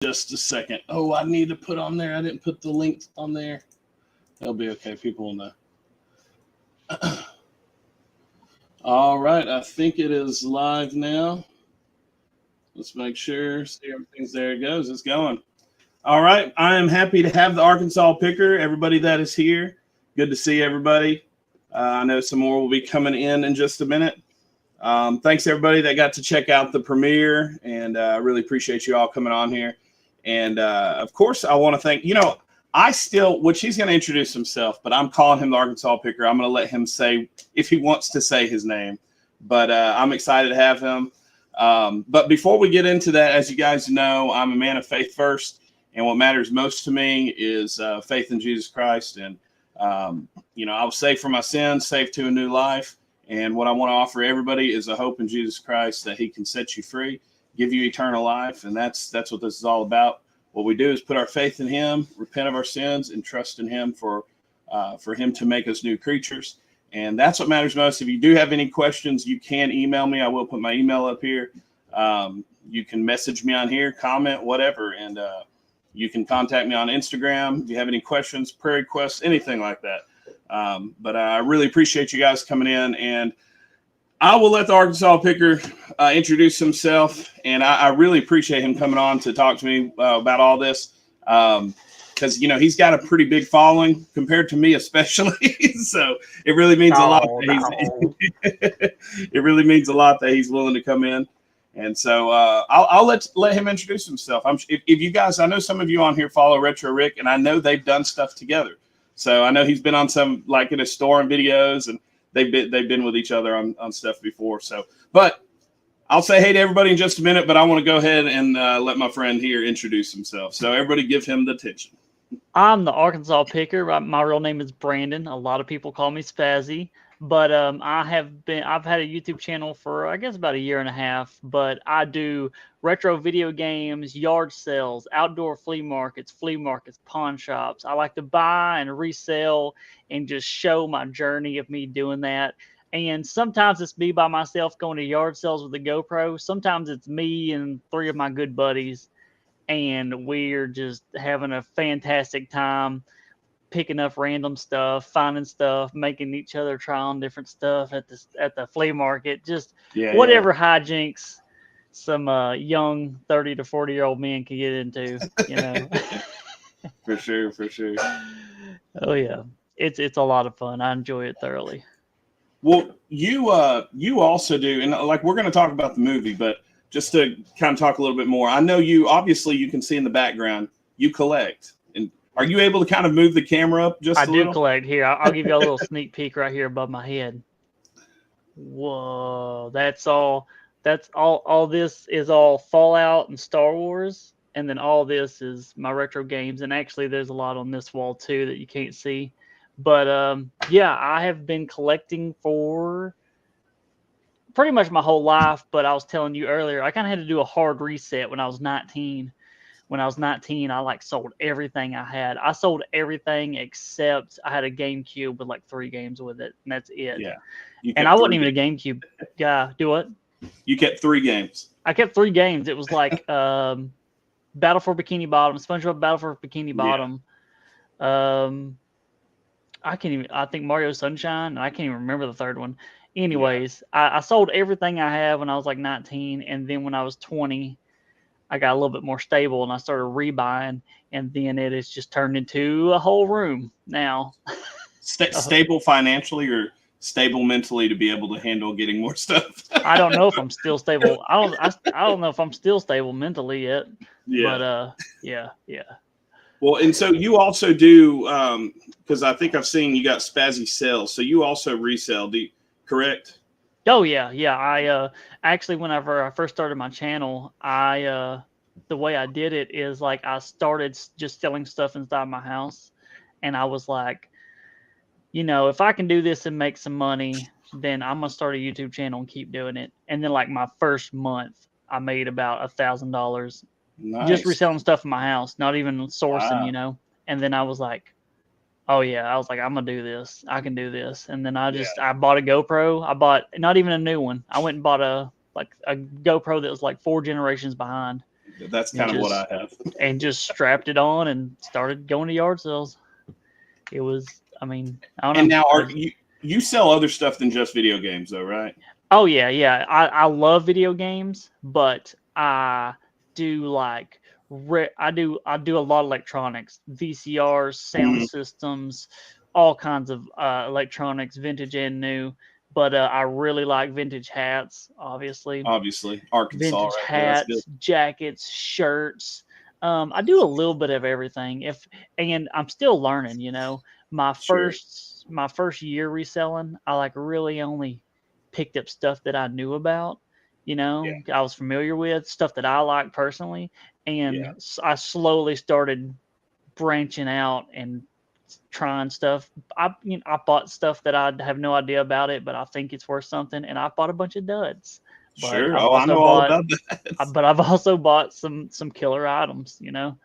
just a second. Oh, I need to put on there. I didn't put the link on there. That'll be okay. People will know. All right. I think it is live now. Let's make sure. See everything's there. It goes. It's going. All right. I am happy to have the Arkansas Picker. Everybody that is here. Good to see everybody. I know some more will be coming in just a minute. Thanks everybody that got to check out the premiere, and I really appreciate you all coming on here. And of course, I want to thank, which he's going to introduce himself, but I'm calling him the Arkansas Picker. I'm going to let him say if he wants to say his name, but I'm excited to have him. But before we get into that, as you guys know, I'm a man of faith first, and what matters most to me is faith in Jesus Christ. And I was saved from my sins, saved to a new life. And what I want to offer everybody is a hope in Jesus Christ that he can set you free, give you eternal life. And that's what this is all about. What we do is put our faith in him, repent of our sins, and trust in him for him to make us new creatures. And that's what matters most. If you do have any questions, you can email me. I will put my email up here. You can message me on here, comment, whatever. And you can contact me on Instagram if you have any questions, prayer requests, anything like that. But I really appreciate you guys coming in, and I will let the Arkansas Picker introduce himself. And I really appreciate him coming on to talk to me about all this, because he's got a pretty big following compared to me, especially. So it really means a lot. It really means a lot that he's willing to come in. And so I'll let him introduce himself. If you guys, I know some of you on here follow Retro Rick, and I know they've done stuff together. So I know he's been on some, like in his store and videos, and they've been with each other on stuff before. So, but I'll say hey to everybody in just a minute, but I want to go ahead and let my friend here introduce himself. So everybody give him the attention. I'm the Arkansas Picker. My real name is Brandon. A lot of people call me Spazzy. But I've had a YouTube channel for, I guess, about a year and a half, but I do retro video games, yard sales, outdoor flea markets, pawn shops. I like to buy and resell and just show my journey of me doing that. And sometimes it's me by myself going to yard sales with a GoPro. Sometimes it's me and 3 of my good buddies, and we're just having a fantastic time, picking up random stuff, finding stuff, making each other try on different stuff at the flea market, just whatever hijinks some young 30 to 40-year-old men can get into, For sure. Oh yeah, it's a lot of fun. I enjoy it thoroughly. Well, you also do, and like we're going to talk about the movie, but just to kind of talk a little bit more, I know you can see in the background you collect. Are you able to kind of move the camera up just a little? I do collect. Here, I'll give you a little sneak peek right here above my head. Whoa, that's all. All this is all Fallout and Star Wars, and then all this is my retro games. And actually, there's a lot on this wall too that you can't see. But I have been collecting for pretty much my whole life. But I was telling you earlier, I kind of had to do a hard reset when I was 19. When I was 19, I sold everything I had. I sold everything except I had a GameCube with 3 games with it, and that's it. Yeah. And I wasn't even a GameCube guy. Do what? You kept 3 games. I kept 3 games. It was Battle for Bikini Bottom, SpongeBob Battle for Bikini Bottom. Yeah. I think Mario Sunshine. I can't even remember the third one. Anyways, I sold everything I had when I was 19, and then when I was 20, I got a little bit more stable and I started rebuying, and then it has just turned into a whole room now. Stable financially or stable mentally to be able to handle getting more stuff? I don't know if I'm still stable. I don't know if I'm still stable mentally yet. Yeah. But yeah. Well, and so you also do, because I think I've seen you got Spazzy Sales, so you also resell, correct? Oh yeah. I actually, whenever I first started my channel, the way I did it is I started just selling stuff inside my house, and I was like, if I can do this and make some money, then I'm gonna start a YouTube channel and keep doing it. And then my first month, I made about $1,000 just reselling stuff in my house, not even sourcing, Wow. And then I was like, oh yeah, I was like, I'm gonna do this. I can do this. And then I bought a GoPro. I bought not even a new one. I went and bought a GoPro that was 4 generations behind. That's kind of what I have. And just strapped it on and started going to yard sales. It was, I mean, I don't know. And now you sell other stuff than just video games, though, right? Oh yeah. I love video games, but I do like I do a lot of electronics, VCRs, sound systems, all kinds of electronics, vintage and new. But I really like vintage hats, obviously. Arkansas, Vintage right there. That's hats, good. jackets, shirts. I do a little bit of everything. And I'm still learning. You know, my first year reselling, I like really only picked up stuff that I knew about. You know, I was familiar with stuff that I like personally, and I slowly started branching out and trying stuff. I bought stuff that I have no idea about it, but I think it's worth something, and I bought a bunch of duds. But Sure. I've I also know all about that. but I've also bought some killer items. You know.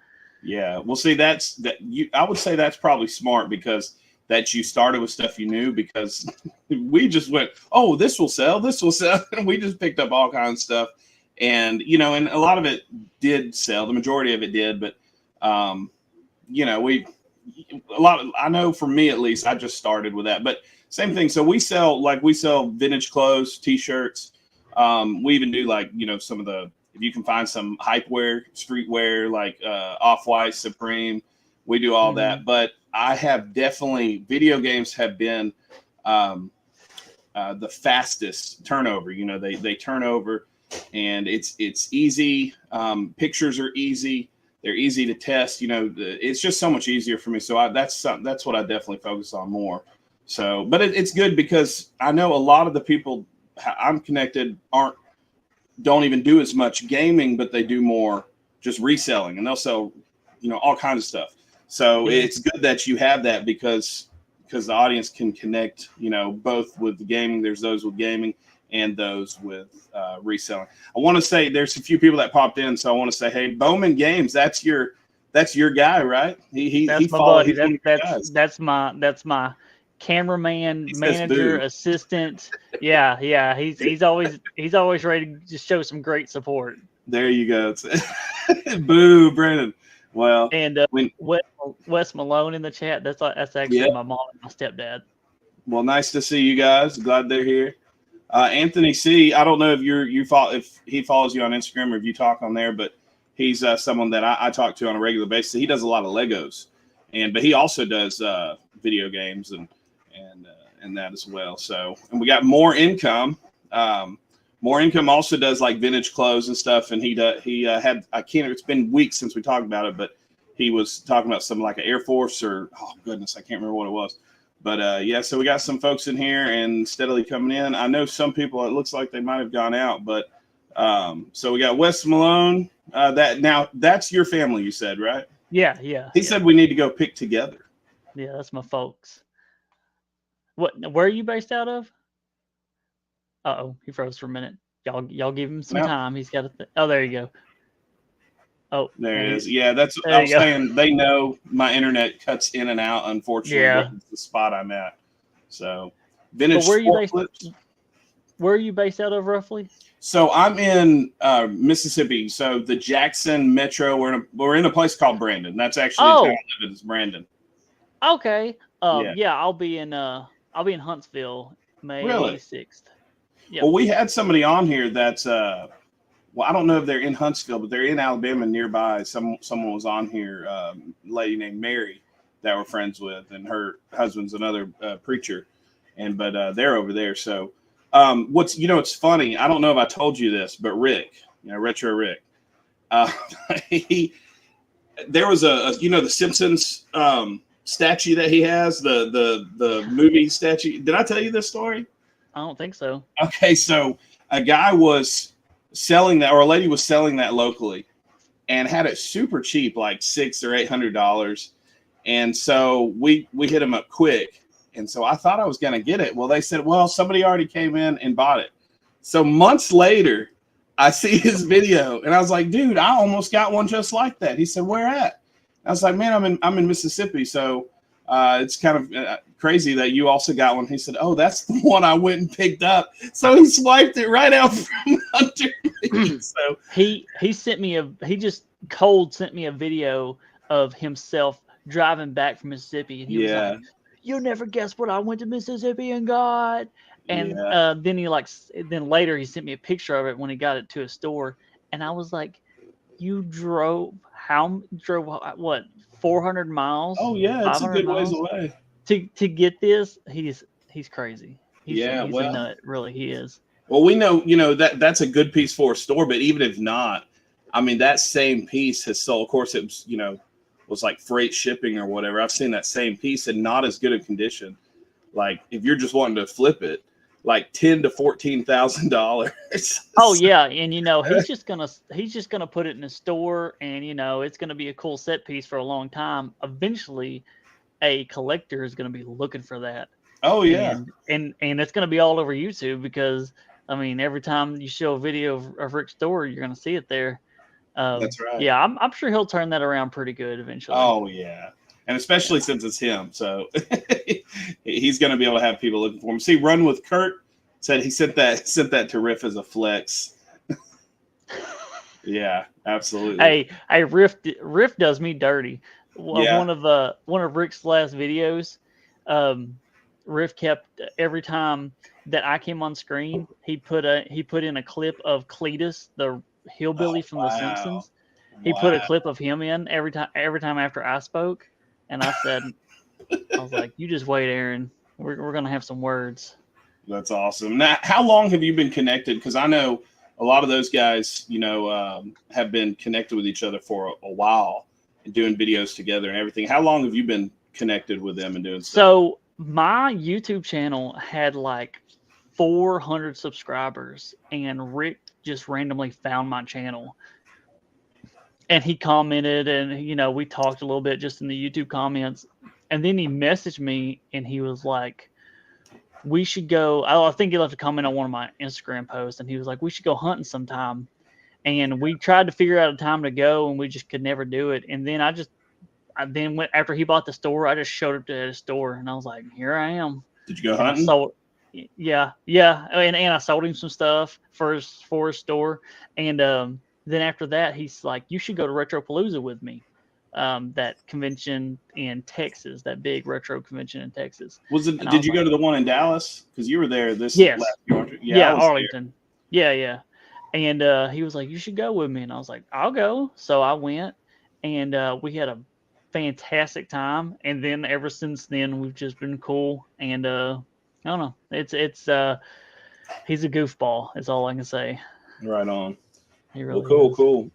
Yeah. Well, see, I would say that's probably smart because that you started with stuff you knew, because we just went, oh, this will sell, and we just picked up all kinds of stuff, and and a lot of it did sell. The majority of it did, but I know for me at least, I just started with that. But same thing. So we sell vintage clothes, t-shirts. We even do some of the, if you can find some hype wear, streetwear, like Off-White, Supreme, we do all that. But I have definitely, video games have been the fastest turnover. They turn over, and it's easy. Pictures are easy. They're easy to test. It's just so much easier for me. So that's what I definitely focus on more. So, but it's good because I know a lot of the people I'm connected don't even do as much gaming, but they do more just reselling, and they'll sell, all kinds of stuff. So it's good that you have that because the audience can connect, both with the gaming. There's those with gaming and those with reselling. I want to say there's a few people that popped in, so I want to say, hey, Bowman Games, that's your guy, right? That's my buddy. That's my cameraman, manager, assistant. Yeah. He's always ready to just show some great support. There you go. Boo, Brandon. Well, and Wes Malone in the chat. That's actually my mom and my stepdad. Well, nice to see you guys. Glad they're here. Anthony C. I don't know if if he follows you on Instagram or if you talk on there, but he's someone that I talk to on a regular basis. He does a lot of Legos, but he also does video games and that as well. So, and we got More Income. More Income also does like vintage clothes and stuff, and he had, it's been weeks since we talked about it, but he was talking about something like an Air Force or, oh goodness, I can't remember what it was. But so we got some folks in here and steadily coming in. I know some people, it looks like they might have gone out, but so we got Wes Malone. That's your family, you said, right? Yeah. He said we need to go pick together. Yeah, that's my folks. Where are you based out of? Uh-oh, he froze for a minute. Y'all give him some time. He's got oh, there you go. Oh, there it is. Yeah, that's what I was saying. They know my internet cuts in and out, unfortunately. Yeah. This is the spot I'm at. So, vintage where are you based out of roughly? So I'm in Mississippi. So the Jackson Metro. We're in a place called Brandon. That's actually the town I live in. It's Brandon. Okay. Yeah, I'll be in Huntsville May 6th. Yep. Well, we had somebody on here that's I don't know if they're in Huntsville, but they're in Alabama nearby. Someone was on here, a lady named Mary that we're friends with, and her husband's another preacher, but they're over there. So it's funny. I don't know if I told you this, but Rick, Retro Rick, there was the Simpsons statue that he has, the movie statue. Did I tell you this story? I don't think so. Okay, so a guy was selling that, or a lady was selling that locally, and had it super cheap, like $600 or $800. And so we hit him up quick, and so I thought I was going to get it. Well, they said, well, somebody already came in and bought it. So months later, I see his video, and I was like, dude, I almost got one just like that. He said, where at? I was like, man, I'm in Mississippi. So it's kind of crazy that you also got one. He said, "Oh, that's the one I went and picked up." So he swiped it right out from under me. So he sent me he just cold sent me a video of himself driving back from Mississippi, and he was like, yeah, "You'll never guess what I went to Mississippi and got." And yeah, then later he sent me a picture of it when he got it to a store, and I was like, "You drove what 400 miles, oh yeah, it's a 500 good ways miles away. to get this?" He's crazy. Yeah, He's a well, nut, really. He is. well, we know, that's a good piece for a store, but even if not, I mean, that same piece has sold. Of course, it was, was like freight shipping or whatever. I've seen that same piece and not as good a condition. Like if you're just wanting to flip it, like $10,000 to $14,000. Oh yeah, and he's just gonna put it in a store, and it's gonna be a cool set piece for a long time. Eventually, a collector is gonna be looking for that. Oh yeah, And it's gonna be all over YouTube because I mean every time you show a video of Rick's store, you're gonna see it there. that's right. Yeah, I'm sure he'll turn that around pretty good eventually. Oh yeah, and especially since it's him, so he's going to be able to have people looking for him. See, Run with Kurt said he sent that to Riff as a flex. Yeah, absolutely. Hey, Riff does me dirty. Yeah. One of Rick's last videos, Riff kept every time that I came on screen, he put in a clip of Cletus, the hillbilly from The Wow. Simpsons. He put a Wow. clip of him in every time after I spoke, and I was like, "You just wait, Aaron. We're gonna have some words." That's awesome. Now, how long have you been connected? Because I know a lot of those guys, have been connected with each other for a while and doing videos together and everything. How long have you been connected with them and doing stuff? So my YouTube channel had like 400 subscribers, and Rick just randomly found my channel, and he commented, and we talked a little bit just in the YouTube comments, and then he messaged me, and he was like, "We should go." I think he left a comment on one of my Instagram posts, and he was like, "We should go hunting sometime." And we tried to figure out a time to go, and we just could never do it. And then I then went after he bought the store. I just showed up to his store, and I was like, "Here I am." Did you go And I hunting? sold, yeah, and I sold him some stuff for his store. And then after that, he's like, "You should go to Retropalooza with me." That convention in Texas, that big retro convention in Texas. Did you go to the one in Dallas? Because you were there this Yes. last year. Yeah, I was Arlington. There. Yeah. And he was like, "You should go with me." And I was like, "I'll go." So I went, and we had a fantastic time. And then ever since then, we've just been cool. And I don't know. It's he's a goofball. Is all I can say. there. Right on. He really Cool.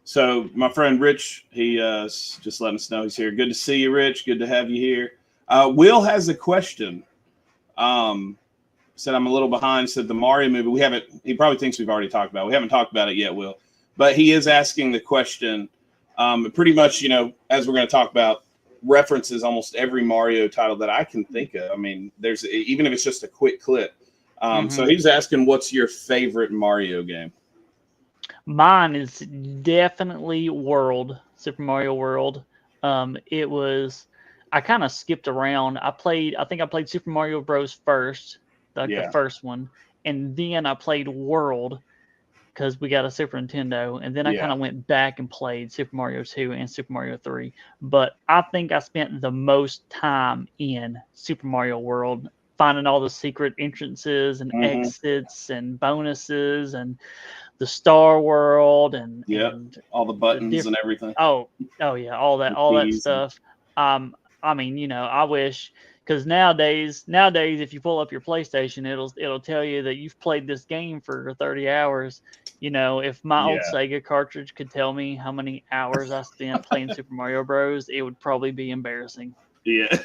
So my friend Rich, he just letting us know he's here. Good to see you, Rich. Good to have you here. Will has a question. Said I'm a little behind. Said the Mario movie we haven't. He probably thinks we've already talked about it. We haven't talked about it yet, Will. But he is asking the question. Pretty much, as we're going to talk about, references almost every Mario title that I can think of. I mean, there's even if it's just a quick clip. So he's asking, what's your favorite Mario game? Mine is definitely Super Mario World. It was, I kind of skipped around. I think I played Super Mario Bros. First, the first one, and then I played World because we got a Super Nintendo, and then I kind of went back and played Super Mario 2 and Super Mario 3. But I think I spent the most time in Super Mario World, finding all the secret entrances and exits and bonuses and the Star World and all the buttons and everything. Oh yeah, all that stuff. I mean, I wish, because nowadays if you pull up your PlayStation, it'll tell you that you've played this game for 30 hours. If my old Sega cartridge could tell me how many hours I spent playing Super Mario Bros, it would probably be embarrassing. Yeah.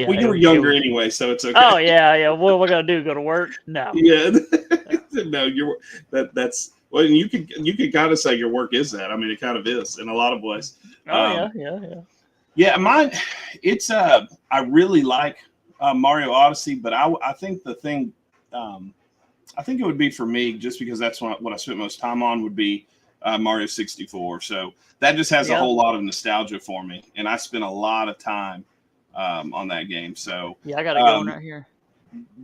Well, you were younger anyway, so it's okay. Oh yeah. What am I gonna do? Go to work? No. Yeah. No, that's well. You could kind of say your work is that. I mean, it kind of is in a lot of ways. Oh yeah. Yeah, mine. It's I really like Mario Odyssey, but I think the thing, I think it would be for me, just because that's what I spent most time on, would be Mario 64. So that just has a whole lot of nostalgia for me, and I spent a lot of time on that game. So Yeah, I got it going right here.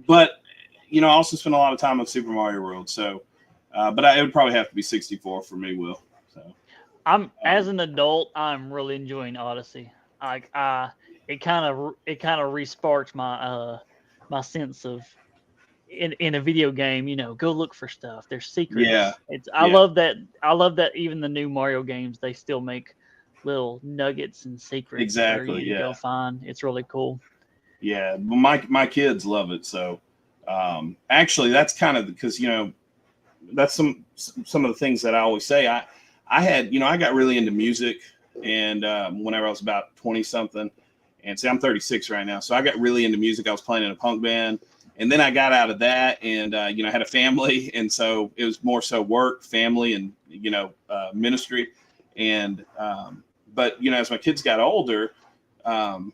but I also spent a lot of time on Super Mario World. So, but it would probably have to be 64 for me, Will. So, As an adult, I'm really enjoying Odyssey. Like, it kind of resparks my sense of in a video game. Go look for stuff. There's yeah, secrets. I yeah, love that. I love that even the new Mario games, they still make little nuggets and secrets for exactly, you to yeah, go find. It's really cool. yeah. Well, my kids love it. So, actually, that's kind of because that's some of the things that I always say. I had I got really into music, and whenever I was about 20 something, and see I'm 36 right now, so I got really into music. I was playing in a punk band, and then I got out of that, and I had a family, and so it was more so work, family, and ministry, and but as my kids got older, um,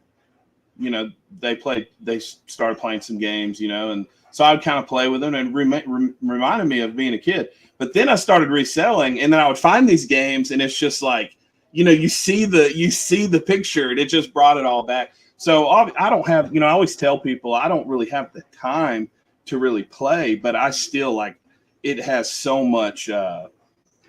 they started playing some games, and so I would kind of play with them and reminded me of being a kid. But then I started reselling, and then I would find these games, and it's just like, you see the picture, and it just brought it all back. So I don't have, I always tell people I don't really have the time to really play, but I still like it has so much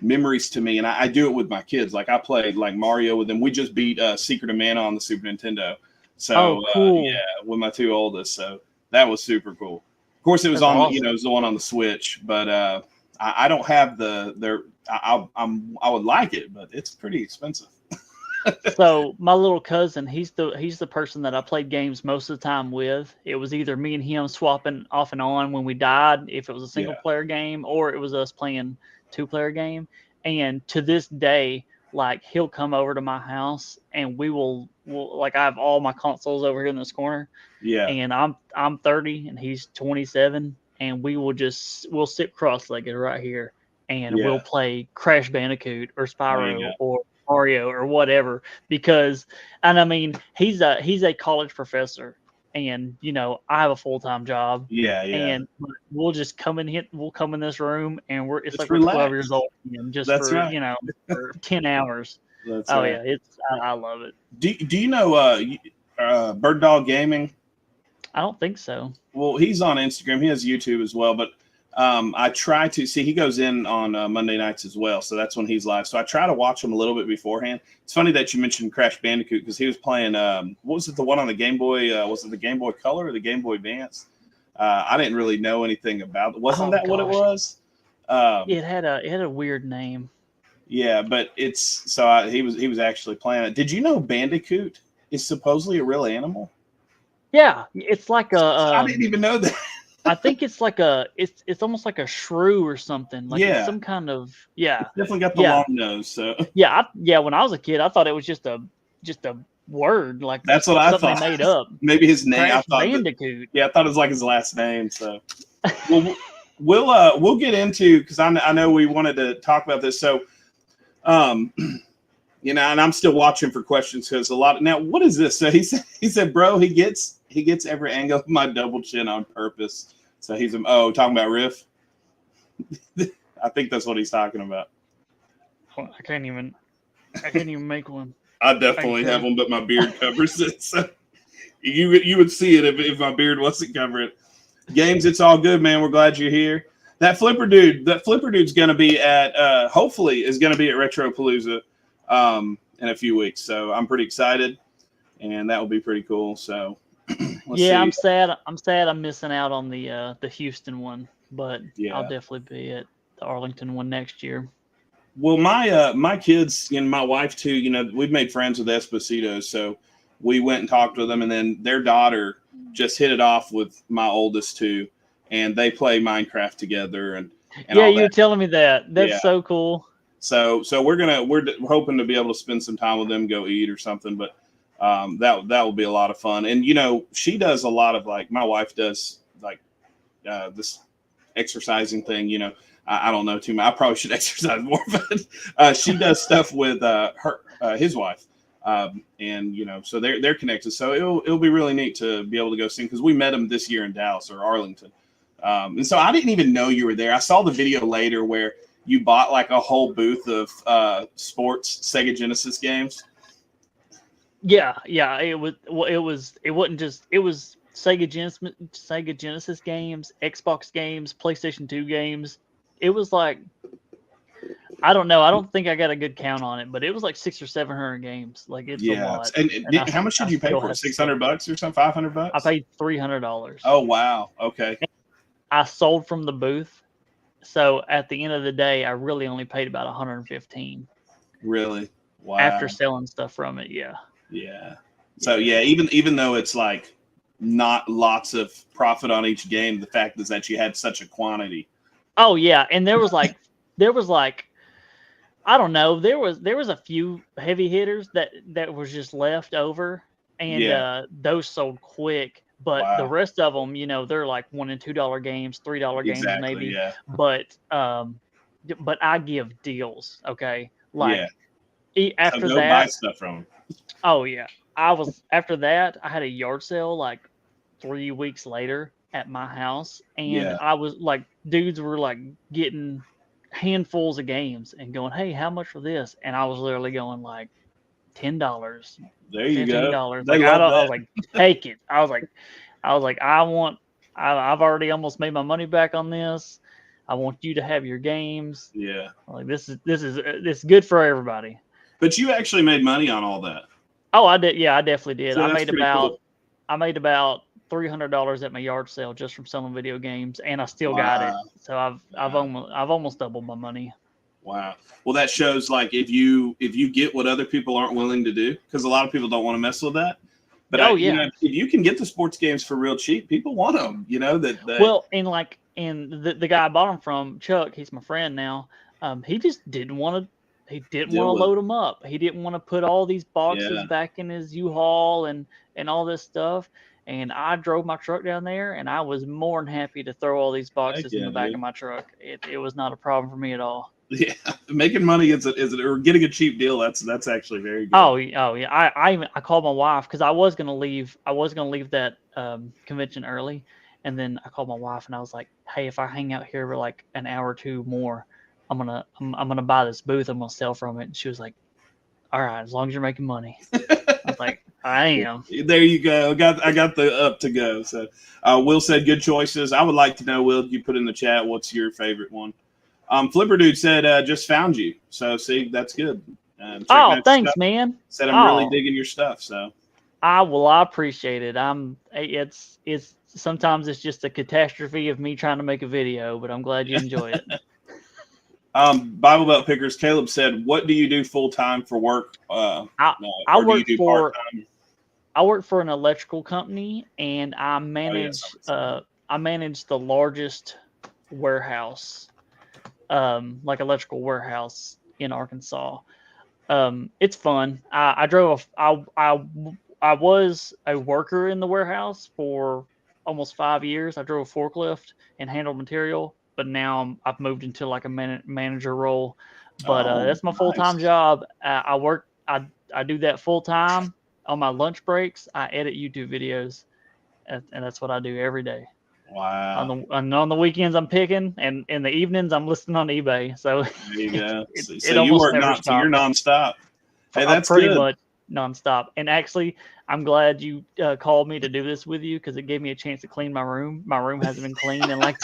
memories to me, and I do it with my kids. Like I played like Mario with them. We just beat Secret of Mana on the Super Nintendo. Oh, So cool. yeah, with my two oldest, so that was super cool. Of course, it was That's on it awesome. was the one on the Switch, but I don't have I would like it, but it's pretty expensive. So my little cousin, he's the person that I played games most of the time with. It was either me and him swapping off and on when we died, if it was a single Yeah, player game, or it was us playing two-player game. And to this day, like he'll come over to my house and we'll like I have all my consoles over here in this corner, yeah, and I'm 30 and he's 27, and we'll sit cross-legged right here and yeah. we'll play Crash Bandicoot or There you Spyro go. or Mario or whatever. Because and I mean he's a college professor, and I have a full-time job, Yeah, yeah. and we'll come in this room and it's Just like we're 12 years relax. old again, just That's for right. for 10 hours. That's Oh right. yeah, I love it. Do you know Bird Dog Gaming? I don't think so. Well, he's on Instagram. He has YouTube as well, but I try to see. He goes in on Monday nights as well, so that's when he's live. So I try to watch him a little bit beforehand. It's funny that you mentioned Crash Bandicoot because he was playing. What was it? The one on the Game Boy? Was it the Game Boy Color or the Game Boy Advance? I didn't really know anything about it. Wasn't Oh that what it gosh, was? Um, it had a weird name. yeah, but it's so he was actually playing it. Did you know Bandicoot is supposedly a real animal? Yeah, it's like a I didn't even know that. I think it's like it's almost like a shrew or something. Like it's Yeah, some kind of yeah. it's definitely got the Yeah. long nose. So Yeah, when I was a kid, I thought it was just a word, like that's what I something they thought. made up. Maybe his name. I Crash thought that. Bandicoot. Yeah, I thought it was like his last name. So well, we'll get into because I know we wanted to talk about this. So um, and I'm still watching for questions because a lot of now what is this? So he said, bro, he gets every angle of my double chin on purpose. So he's talking about Riff. I think that's what he's talking about. Well, I can't even make one. I I can definitely have try. one, but my beard covers it. So you would see it if my beard wasn't covering it. Games, it's all good, man. We're glad you're here. That flipper dude's going to be at hopefully is going to be at Retropalooza in a few weeks. So I'm pretty excited, and that will be pretty cool. So let's Yeah, see. I'm sad. I'm missing out on the Houston one, but I'll Yeah. definitely be at the Arlington one next year. Well, my kids and my wife too. We've made friends with Esposito, so we went and talked with them, and then their daughter just hit it off with my oldest too, and they play Minecraft together and Yeah, all you that. were telling me that. Yeah. That's so cool. So we're hoping to be able to spend some time with them, go eat or something. But that will be a lot of fun. And she does a lot of like my wife does like this exercising thing. I don't know too much. I probably should exercise more, but she does stuff with his wife. And so they're connected. So it'll be really neat to be able to go sing because we met them this year in Dallas or Arlington. And so I didn't even know you were there. I saw the video later where you bought like a whole booth of sports Sega Genesis games. Yeah. It was. Well, it was. It wasn't just. It was Sega Genesis games, Xbox games, PlayStation 2 games. It was like, I don't know. I don't think I got a good count on it, but it was like 600 or 700 games. Like, it's a Yeah. lot. And And how much I did you pay still for it? have Six stuff. hundred bucks or something? $500? I paid $300. Oh wow. Okay. I sold from the booth, so at the end of the day, I really only paid about 115 Really? after Wow. selling stuff from it. Yeah. Yeah. So yeah, even though it's like not lots of profit on each game, the fact is that you had such a quantity. Oh yeah, and there was like I don't know, there was a few heavy hitters that was just left over, and Yeah. those sold quick. But the Wow. rest of them, they're like $1 and $2 games, $3 games Exactly. maybe. Yeah. But I give deals, okay? Yeah. Like So after go buy that, stuff from them. oh yeah, I was after that. I had a yard sale like 3 weeks later at my house, and Yeah. I was like, dudes were like getting handfuls of games and going, "Hey, how much for this?" And I was literally going like $10, There you fifteen go. dollars. They Like I love don't. I was that. like, take it. I was like, I want. I've already almost made my money back on this. I want you to have your games. Yeah. Like this is good for everybody. But you actually made money on all that. Oh, I did. Yeah, I definitely did. So that's pretty cool. I made about $300 at my yard sale just from selling video games, and I still got it. Wow. So I've almost doubled my money. Wow. Well, that shows like if you get what other people aren't willing to do, because a lot of people don't want to mess with that. But Oh yeah. if you can get the sports games for real cheap, people want them. Well, and the guy I bought them from, Chuck, he's my friend now. He just didn't want to. He didn't want deal to with. load them up. He didn't want to put all these boxes Yeah. back in his U-Haul and all this stuff. And I drove my truck down there, and I was more than happy to throw all these boxes in Yeah, the back dude. of my truck. It was not a problem for me at all. Yeah, making money or getting a cheap deal. That's actually very good. Oh yeah. I called my wife because I was gonna leave. I was gonna leave that convention early, and then I called my wife and I was like, "Hey, if I hang out here for like an hour or two more, I'm gonna buy this booth. I'm gonna sell from it." And she was like, "All right, as long as you're making money." I was like, "I am." There you go. I got the up to go. So, Will said good choices. I would like to know, Will, you put in the chat what's your favorite one. Flipper Dude said just found you. So see, that's good. Oh, thanks, man. Said I'm really digging your stuff. So I appreciate it. It's sometimes it's just a catastrophe of me trying to make a video, but I'm glad you enjoy it. Bible Belt Pickers, Caleb said, "What do you do full time for work? I or work do you do for part-time?" I work for an electrical company, and I manage the largest warehouse, like electrical warehouse in Arkansas. It's fun. I was a worker in the warehouse for almost 5 years. I drove a forklift and handled material, but now I've moved into like a manager role. But that's my full-time job. I do that full time. On my lunch breaks, I edit YouTube videos, and that's what I do every day. Wow. On the weekends, I'm picking, and in the evenings, I'm listing on eBay. So there you go. it you almost work never stops. So you're nonstop. Hey, that's pretty good. much nonstop. And actually, I'm glad you called me to do this with you because it gave me a chance to clean my room. My room hasn't been cleaned in like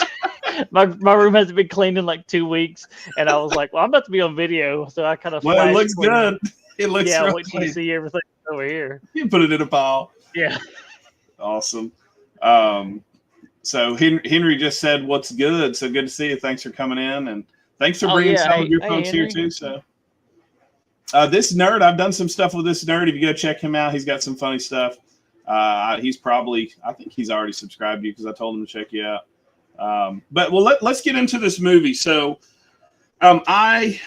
my room hasn't been cleaned in like 2 weeks, and I was like, well, I'm about to be on video, so I kind of it looks good. It looks wait till you see everything over here. You put it in a pile. Yeah. Awesome. So Henry just said, "What's good?" So good to see you. Thanks for coming in, and thanks for bringing some of your folks here too. So, this nerd, I've done some stuff with this nerd. If you go check him out, he's got some funny stuff. I think he's already subscribed to you because I told him to check you out. But let's get into this movie. So, I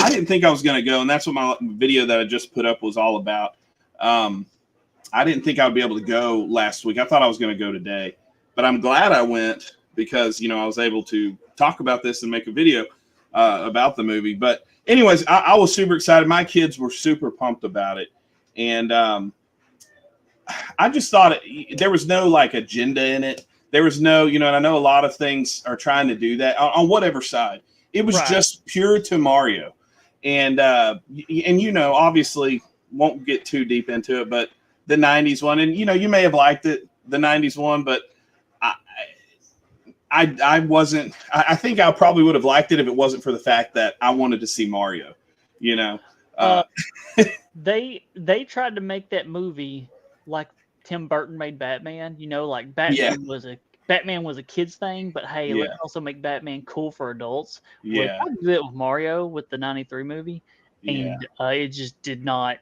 didn't think I was going to go, and that's what my video that I just put up was all about. I didn't think I would be able to go last week. I thought I was going to go today, but I'm glad I went because, I was able to talk about this and make a video about the movie. But anyways, I was super excited. My kids were super pumped about it. And I just thought there was no like agenda in it. There was no, and I know a lot of things are trying to do that on whatever side. It was just pure to Mario. And obviously, won't get too deep into it, but the '90s one, and you may have liked it, the '90s one, but I wasn't. I think I probably would have liked it if it wasn't for the fact that I wanted to see Mario. You know, they tried to make that movie like Tim Burton made Batman. Like Batman was a kid's thing, but hey, let's also make Batman cool for adults. Well, they tried to do it with Mario with the '93 movie, and it just did not.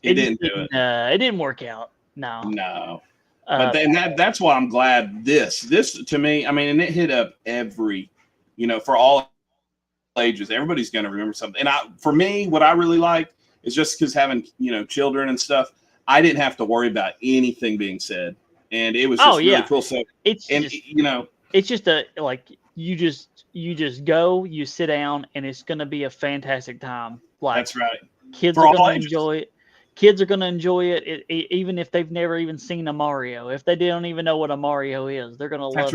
It didn't do it. It didn't work out. No. But then that's why I'm glad this to me, I mean, and it hit up every, for all ages, everybody's going to remember something. And for me, what I really liked is just because having, children and stuff, I didn't have to worry about anything being said. And it was just really cool. So it's just you just go, you sit down, and it's going to be a fantastic time. That's right. Kids are going to enjoy it. Kids are going to enjoy it, even if they've never even seen a Mario. If they don't even know what a Mario is, they're going to love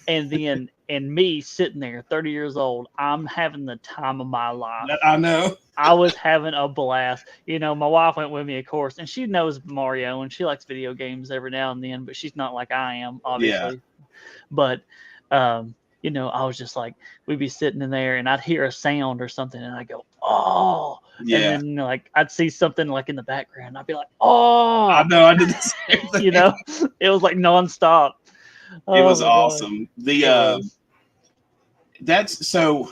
it. And me sitting there, 30 years old, I'm having the time of my life. I know. I was having a blast. My wife went with me, of course, and she knows Mario, and she likes video games every now and then, but she's not like I am, obviously. Yeah. But, I was just like, we'd be sitting in there, and I'd hear a sound or something, and I'd go, oh. Yeah. And then, I'd see something, in the background, and I'd be like, oh. I know, I did the same thing. It was, nonstop. It was awesome. That's so.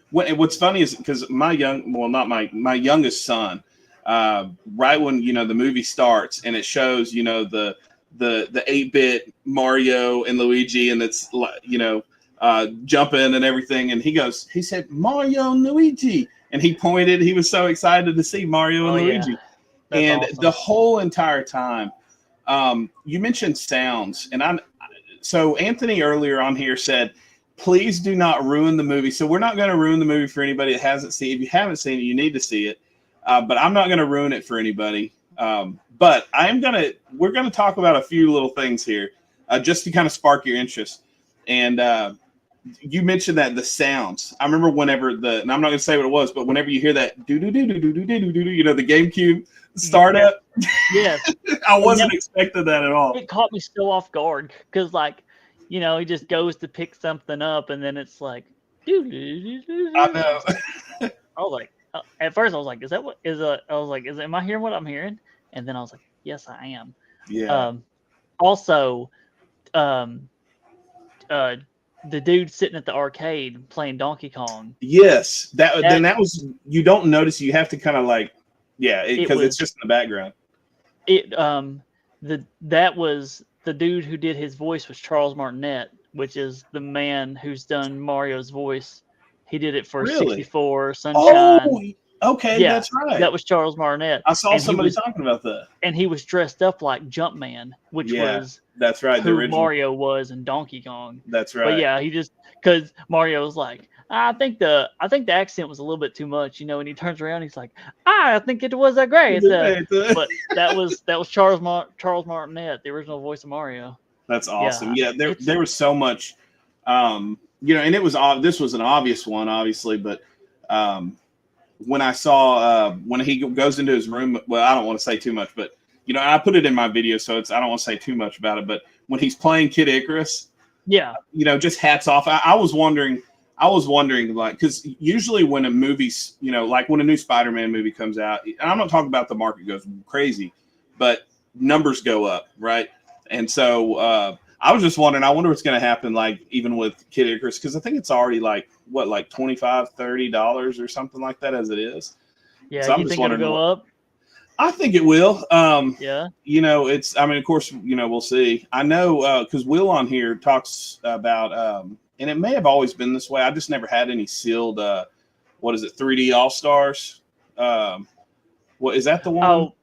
What's funny is because my youngest son, right when the movie starts and it shows the 8-bit Mario and Luigi and it's jumping and everything, and he said Mario and Luigi, and he pointed. He was so excited to see Mario and Luigi, and awesome. The whole entire time. You mentioned sounds, and so Anthony earlier on here said, please do not ruin the movie. So we're not going to ruin the movie for anybody that hasn't seen it. If you haven't seen it, you need to see it. But I'm not going to ruin it for anybody. But we're going to talk about a few little things here just to kind of spark your interest. And you mentioned that the sounds. I remember whenever and I'm not going to say what it was, but whenever you hear that the GameCube startup. Yes. I wasn't expecting that at all. It caught me so off guard because he just goes to pick something up, and then it's like, I know. I was like, at first I was like, is that what is a? I was like, am I hearing what I'm hearing? And then I was like, yes, I am. Yeah. Also, the dude sitting at the arcade playing Donkey Kong. Yes, that was. You don't notice. You have to kind of because it's just in the background. That was. The dude who did his voice was Charles Martinet, which is the man who's done Mario's voice. He did it for 64, Sunshine. Oh, okay, yeah, that's right. That was Charles Martinet. I saw somebody talking about that. And he was dressed up like Jumpman, which was that's right, who Mario was in Donkey Kong. That's right. But yeah, he just because Mario was like, I think the accent was a little bit too much, and he turns around, he's like, I think it was a great. But that was Charles Martinet, the original voice of Mario. That's awesome. Yeah, there was so much, and it was this was an obvious one, obviously, but when I saw when he goes into his room, well, I don't want to say too much, but I put it in my video, so I don't want to say too much about it. But when he's playing Kid Icarus, just hats off. I was wondering, because usually when a movie's, like when a new Spider-Man movie comes out, and I'm not talking about the market goes crazy, but numbers go up, right? And so I was just wondering, I wonder what's going to happen, even with Kid Icarus, because I think it's already $25, $30 or something like that as it is. Yeah, so you think it'll go up? I think it will. Yeah. of course, we'll see. I know because Will on here talks about, and it may have always been this way. I just never had any sealed, 3D All-Stars? What is that the one? Oh,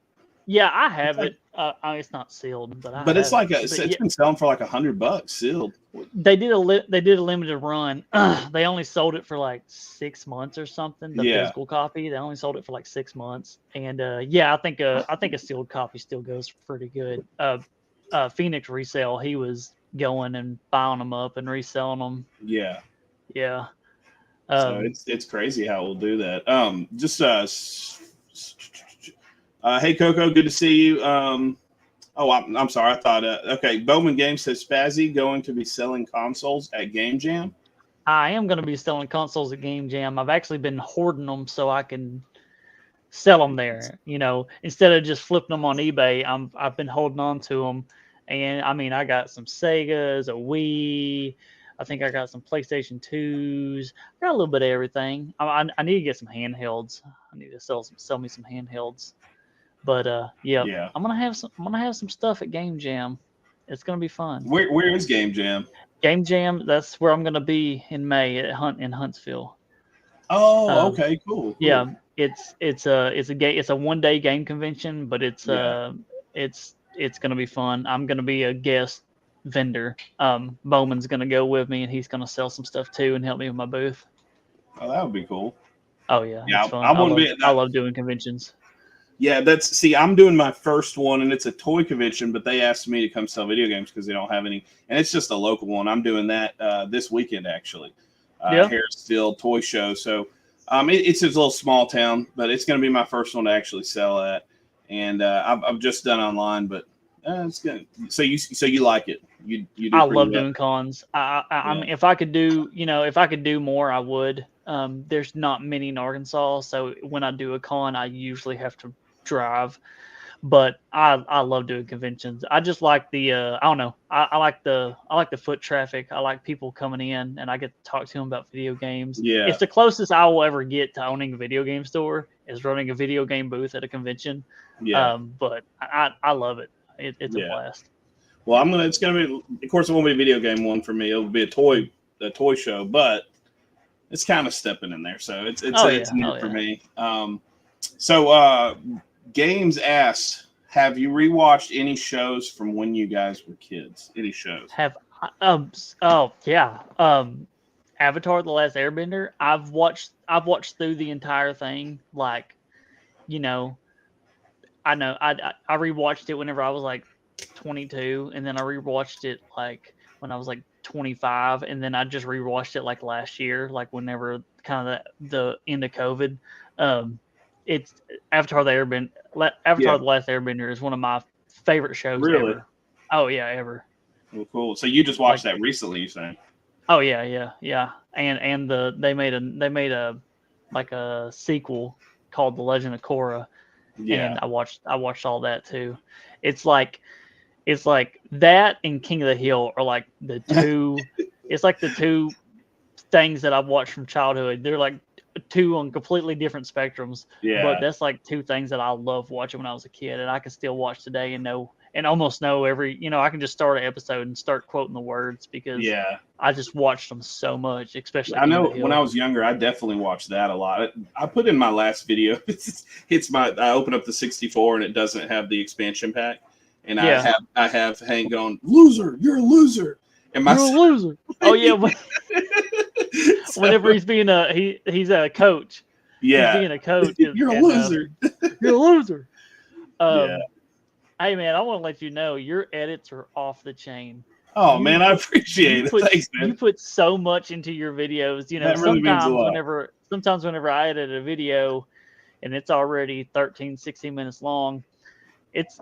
yeah, I have it. It's not sealed, but it's it's been selling for $100 sealed. They did a limited run. They only sold it for 6 months or something. The physical copy, they only sold it for 6 months. And I think a sealed copy still goes pretty good. Phoenix Resale, he was going and buying them up and reselling them. Yeah. Yeah. So it's crazy how we'll do that. Hey, Coco, good to see you. I'm sorry. I thought, okay, Bowman Games says Spazzy going to be selling consoles at Game Jam. I am going to be selling consoles at Game Jam. I've actually been hoarding them so I can sell them there. Instead of just flipping them on eBay, I've been holding on to them. And I mean, I got some Segas, a Wii. I think I got some PlayStation 2s. I got a little bit of everything. I need to get some handhelds. I need to sell me some handhelds. But Yeah. I'm gonna have some stuff at Game Jam. It's gonna be fun. Where is Game Jam? Game Jam. That's where I'm gonna be in May at Huntsville. Oh, okay, cool. Yeah, it's a 1-day game convention, but it's gonna be fun. I'm gonna be a guest vendor. Bowman's gonna go with me, and he's gonna sell some stuff too and help me with my booth. Oh, that would be cool. Oh yeah, yeah. It's fun. I love doing conventions. Yeah, I'm doing my first one, and it's a toy convention, but they asked me to come sell video games because they don't have any, and it's just a local one. I'm doing that this weekend, actually. Harrisville Toy Show. So it's a little small town, but it's going to be my first one to actually sell at, and I've just done online, but it's good. So you like it? You do I love doing cons. I mean, if I could do more, I would. There's not many in Arkansas, so when I do a con, I usually have to drive. But I love doing conventions. I just like the I don't know. I like the foot traffic. I like people coming in, and I get to talk to them about video games. Yeah, it's the closest I will ever get to owning a video game store is running a video game booth at a convention. Yeah, but I love it. It's a blast. Well, it's gonna be. Of course, it won't be a video game one for me. It'll be a toy show, but it's kind of stepping in there, so it's new for me. Games asks, have you rewatched any shows from when you guys were kids? Any shows? Avatar: The Last Airbender. I've watched through the entire thing. Like, I know I rewatched it whenever I was like 22, and then I rewatched it like when I was like 25, and then I just rewatched it like last year, like whenever kind of the end of COVID. It's Avatar: The Last Airbender is one of my favorite shows ever. Oh yeah, ever. Well, cool. So you just watched that recently, you saying? Oh yeah. And they made a like a sequel called The Legend of Korra. Yeah. And I watched all that too. It's like that and King of the Hill are like the two. It's like the two things that I've watched from childhood. They're like two on completely different spectrums. Yeah. But that's like two things that I love watching when I was a kid, and I can still watch today and almost know every. I can just start an episode and start quoting the words because I just watched them so much. Especially I know when I was younger, I definitely watched that a lot. I put in my last video. I open up the 64 and it doesn't have the expansion pack. And I have Hank going, "Loser, you're a loser." You're a loser. Oh yeah. Whenever he's being he's a coach. Yeah. He's being a coach. You're a loser. You're a loser. Hey man, I want to let you know your edits are off the chain. Oh man, I appreciate it. Thanks, man. You put so much into your videos. That really means a lot. Sometimes whenever I edit a video and it's already 13, 16 minutes long, it's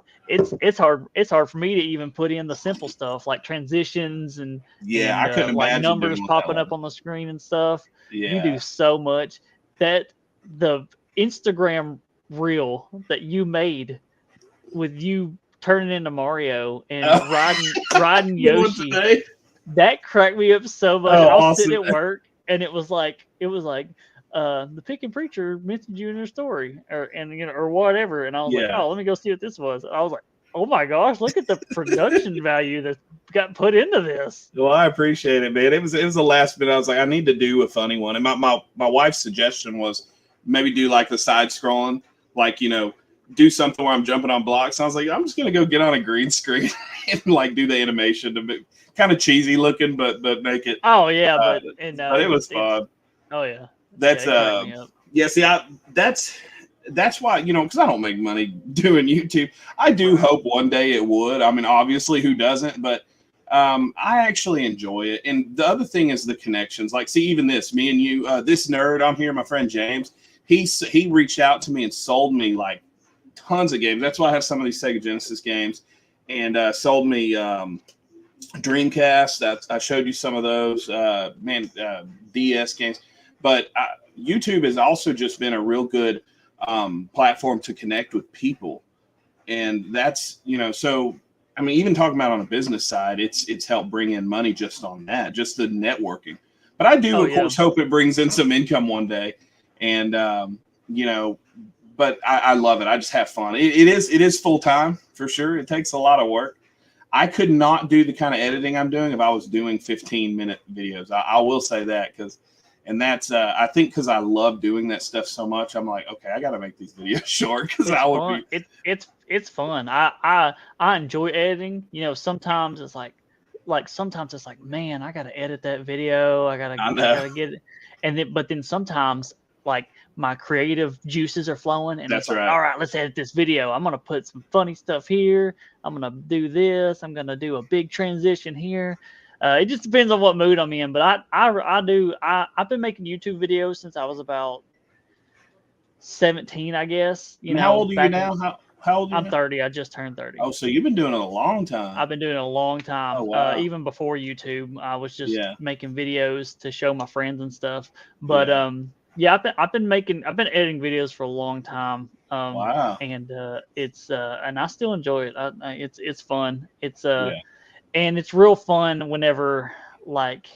hard for me to even put in the simple stuff like transitions and I couldn't like imagine numbers popping up on the screen and stuff. You do so much that the Instagram reel that you made with you turning into Mario and riding Yoshi, that cracked me up so much. I was sitting at work and it was like the Pickin preacher mentioned you in their story or whatever, and I was like, oh, let me go see what this was. I was like, oh my gosh, look at the production value that got put into this. Well, I appreciate it, man. It was a last minute. I was like, I need to do a funny one, and my wife's suggestion was maybe do like the side scrolling, like do something where I'm jumping on blocks. And I was like, I'm just gonna go get on a green screen and like do the animation to be kind of cheesy looking, but make it. Oh yeah, but it was fun. Oh yeah. That's that's why, because I don't make money doing YouTube. I do hope one day it would. I mean, obviously, who doesn't? But I actually enjoy it. And the other thing is the connections. Like, see, even me and you, this nerd on here, my friend James, he reached out to me and sold me like tons of games. That's why I have some of these Sega Genesis games, and sold me Dreamcast. I showed you some of those, DS games. But YouTube has also just been a real good platform to connect with people, and that's so. I mean, even talking about on a business side, it's helped bring in money just on that, just the networking. But I do, of course, hope it brings in some income one day, and but I love it. I just have fun. It is full time for sure. It takes a lot of work. I could not do the kind of editing I'm doing if I was doing 15-minute videos. I will say that and that's I think because I love doing that stuff so much. I'm like, okay, I got to make these videos short because I would fun. It's fun. I enjoy editing. Sometimes it's like sometimes it's like, man, I gotta edit that video. I gotta get it. But then sometimes like my creative juices are flowing, and it's like, all right, let's edit this video. I'm gonna put some funny stuff here. I'm gonna do this. I'm gonna do a big transition here. It just depends on what mood I'm in. But I've been making YouTube videos since I was about 17, I guess. How old are you now? How old are you I'm now? 30. I just turned 30. Oh, so you've been doing it a long time. I've been doing it a long time. Oh, wow. Even before YouTube, I was just making videos to show my friends and stuff. But I've been editing videos for a long time. Wow. And it's and I still enjoy it. It's fun. And it's real fun whenever like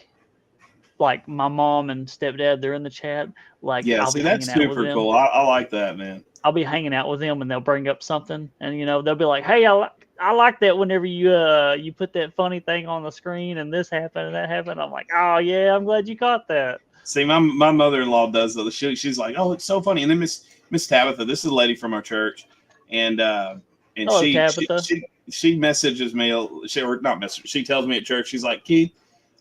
my mom and stepdad, they're in the chat. Like, I'll be that's hanging out with super them. cool. I like that, man. I'll be hanging out with them, and they'll bring up something, and they'll be like, "Hey, I like that whenever you put that funny thing on the screen, and this happened and that happened." I'm like, "Oh yeah, I'm glad you caught that." See, my mother-in-law does that. She's like, "Oh, it's so funny." And then Miss Tabitha, this is a lady from our church, and Hello, Tabitha. She messages me, she tells me at church, she's like, "Keith,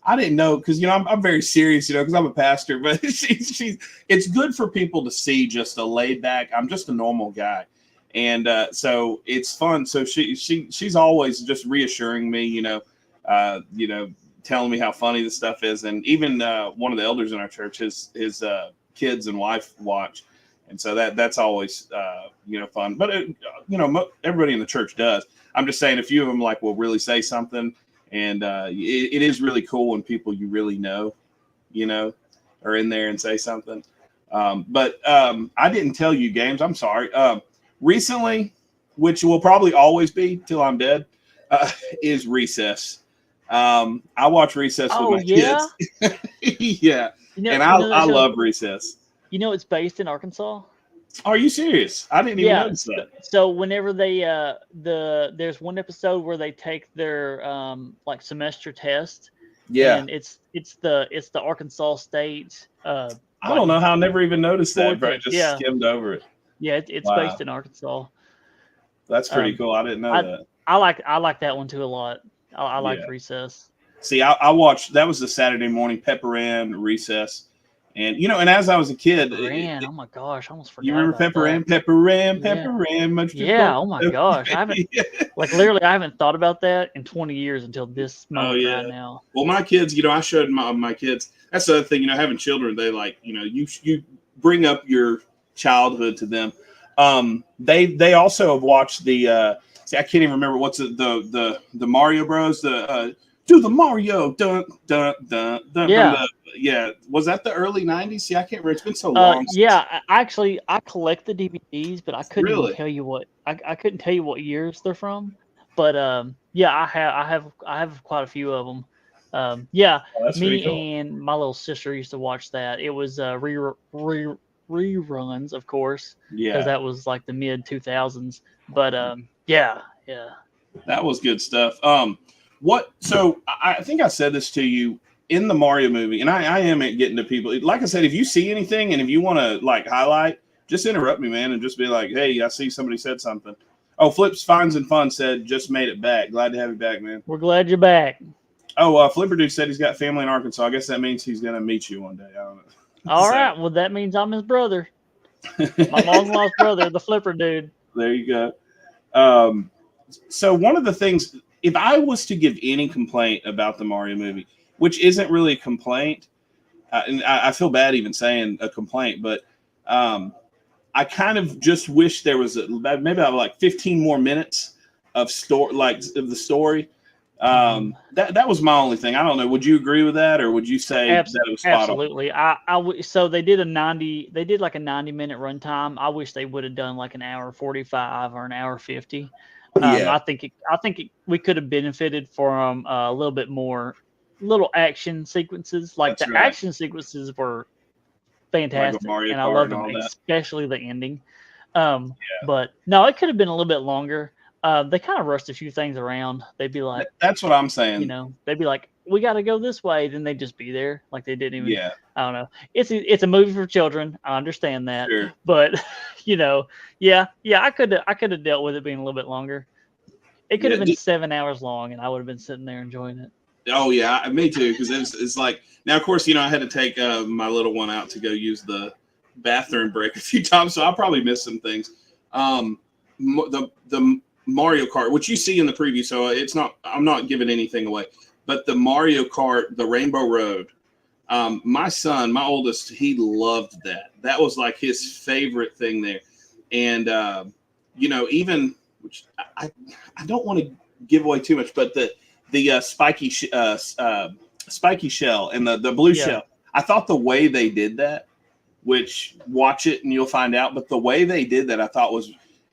I didn't know," because I'm very serious, because I'm a pastor, but it's good for people to see just a laid back. I'm just a normal guy, and so it's fun. So she's always just reassuring me, telling me how funny the stuff is, and even one of the elders in our church, his kids and wife watch, and so that's always fun. But everybody in the church does. I'm just saying, a few of them will really say something. And it is really cool when people you really know, are in there and say something. But I didn't tell you, Games. I'm sorry. Recently, which will probably always be till I'm dead, is Recess. I watch Recess with my kids. Yeah. And I love Recess. It's based in Arkansas. Are you serious? I didn't even notice that. So whenever they there's one episode where they take their semester test. Yeah. And it's the Arkansas State. I don't know how I never even noticed that, but I just skimmed over it. Yeah, it's based in Arkansas. That's pretty cool. I didn't know that. I like that one too a lot. I like Recess. See, I watched, that was the Saturday morning Pepper Ann Recess. And, and as I was a kid. Oh my gosh, I almost forgot. You remember Pepper Ann? Much oh my gosh. I haven't, literally, I haven't thought about that in 20 years until this moment right now. Well, my kids, I showed my kids. That's the other thing, having children, they you bring up your childhood to them. They also have watched the, I can't even remember what's the Mario Bros. Do the Mario, dun, dun, dun, dun. Yeah. Was that the early 90s? See, I can't remember. It's been so long. I collect the DVDs, but I couldn't even tell you what I couldn't tell you what years they're from. But I have quite a few of them. Me and my little sister used to watch that. It was reruns, of course, because that was like the mid 2000s. But that was good stuff. So I think I said this to you in the Mario movie, and I am getting to people. Like I said, if you see anything and if you want to highlight, just interrupt me, man, and just be like, "Hey, I see somebody said something." Oh, Flips Finds and Fun said, "Just made it back. Glad to have you back, man." We're glad you're back. Oh, Flipper Dude said he's got family in Arkansas. I guess that means he's gonna meet you one day. I don't know. All right. Well, that means I'm his brother. My long lost brother, the Flipper Dude. There you go. So one of the things, if I was to give any complaint about the Mario movie, which isn't really a complaint, and I feel bad even saying a complaint, but I kind of just wish there was maybe like 15 more minutes of of the story. That was my only thing. I don't know. Would you agree with that, or would you say that it was spot on? Absolutely. So they did like a 90-minute runtime. I wish they would have done like an hour 45 or an hour 50. Yeah, We could have benefited from a little bit more little action sequences. Like that's the right. action sequences were Like fantastic, Mario and I Kart love and them, all that. especially the ending. But no, it could have been a little bit longer. They kind of rushed a few things around. They'd be like, That's what I'm saying. they'd be like, we got to go this way. Then they'd just be there. Like they didn't even, Yeah, I don't know. It's a movie for children. I understand that. sure. But, yeah, I could have dealt with it being a little bit longer. It could Yeah. have been 7 hours long and I would have been sitting there enjoying it. Oh yeah, me too. Because it's like now, of course, I had to take my little one out to go use the bathroom break a few times, so I'll probably miss some things. The Mario Kart, which you see in the preview, so it's not. I'm not giving anything away, but the Mario Kart, the Rainbow Road. My son, my oldest, he loved that. That was like his favorite thing there, and even which I don't want to give away too much, but the spiky shell and the blue shell. I thought the way they did that, which watch it and you'll find out, but the way they did that I thought was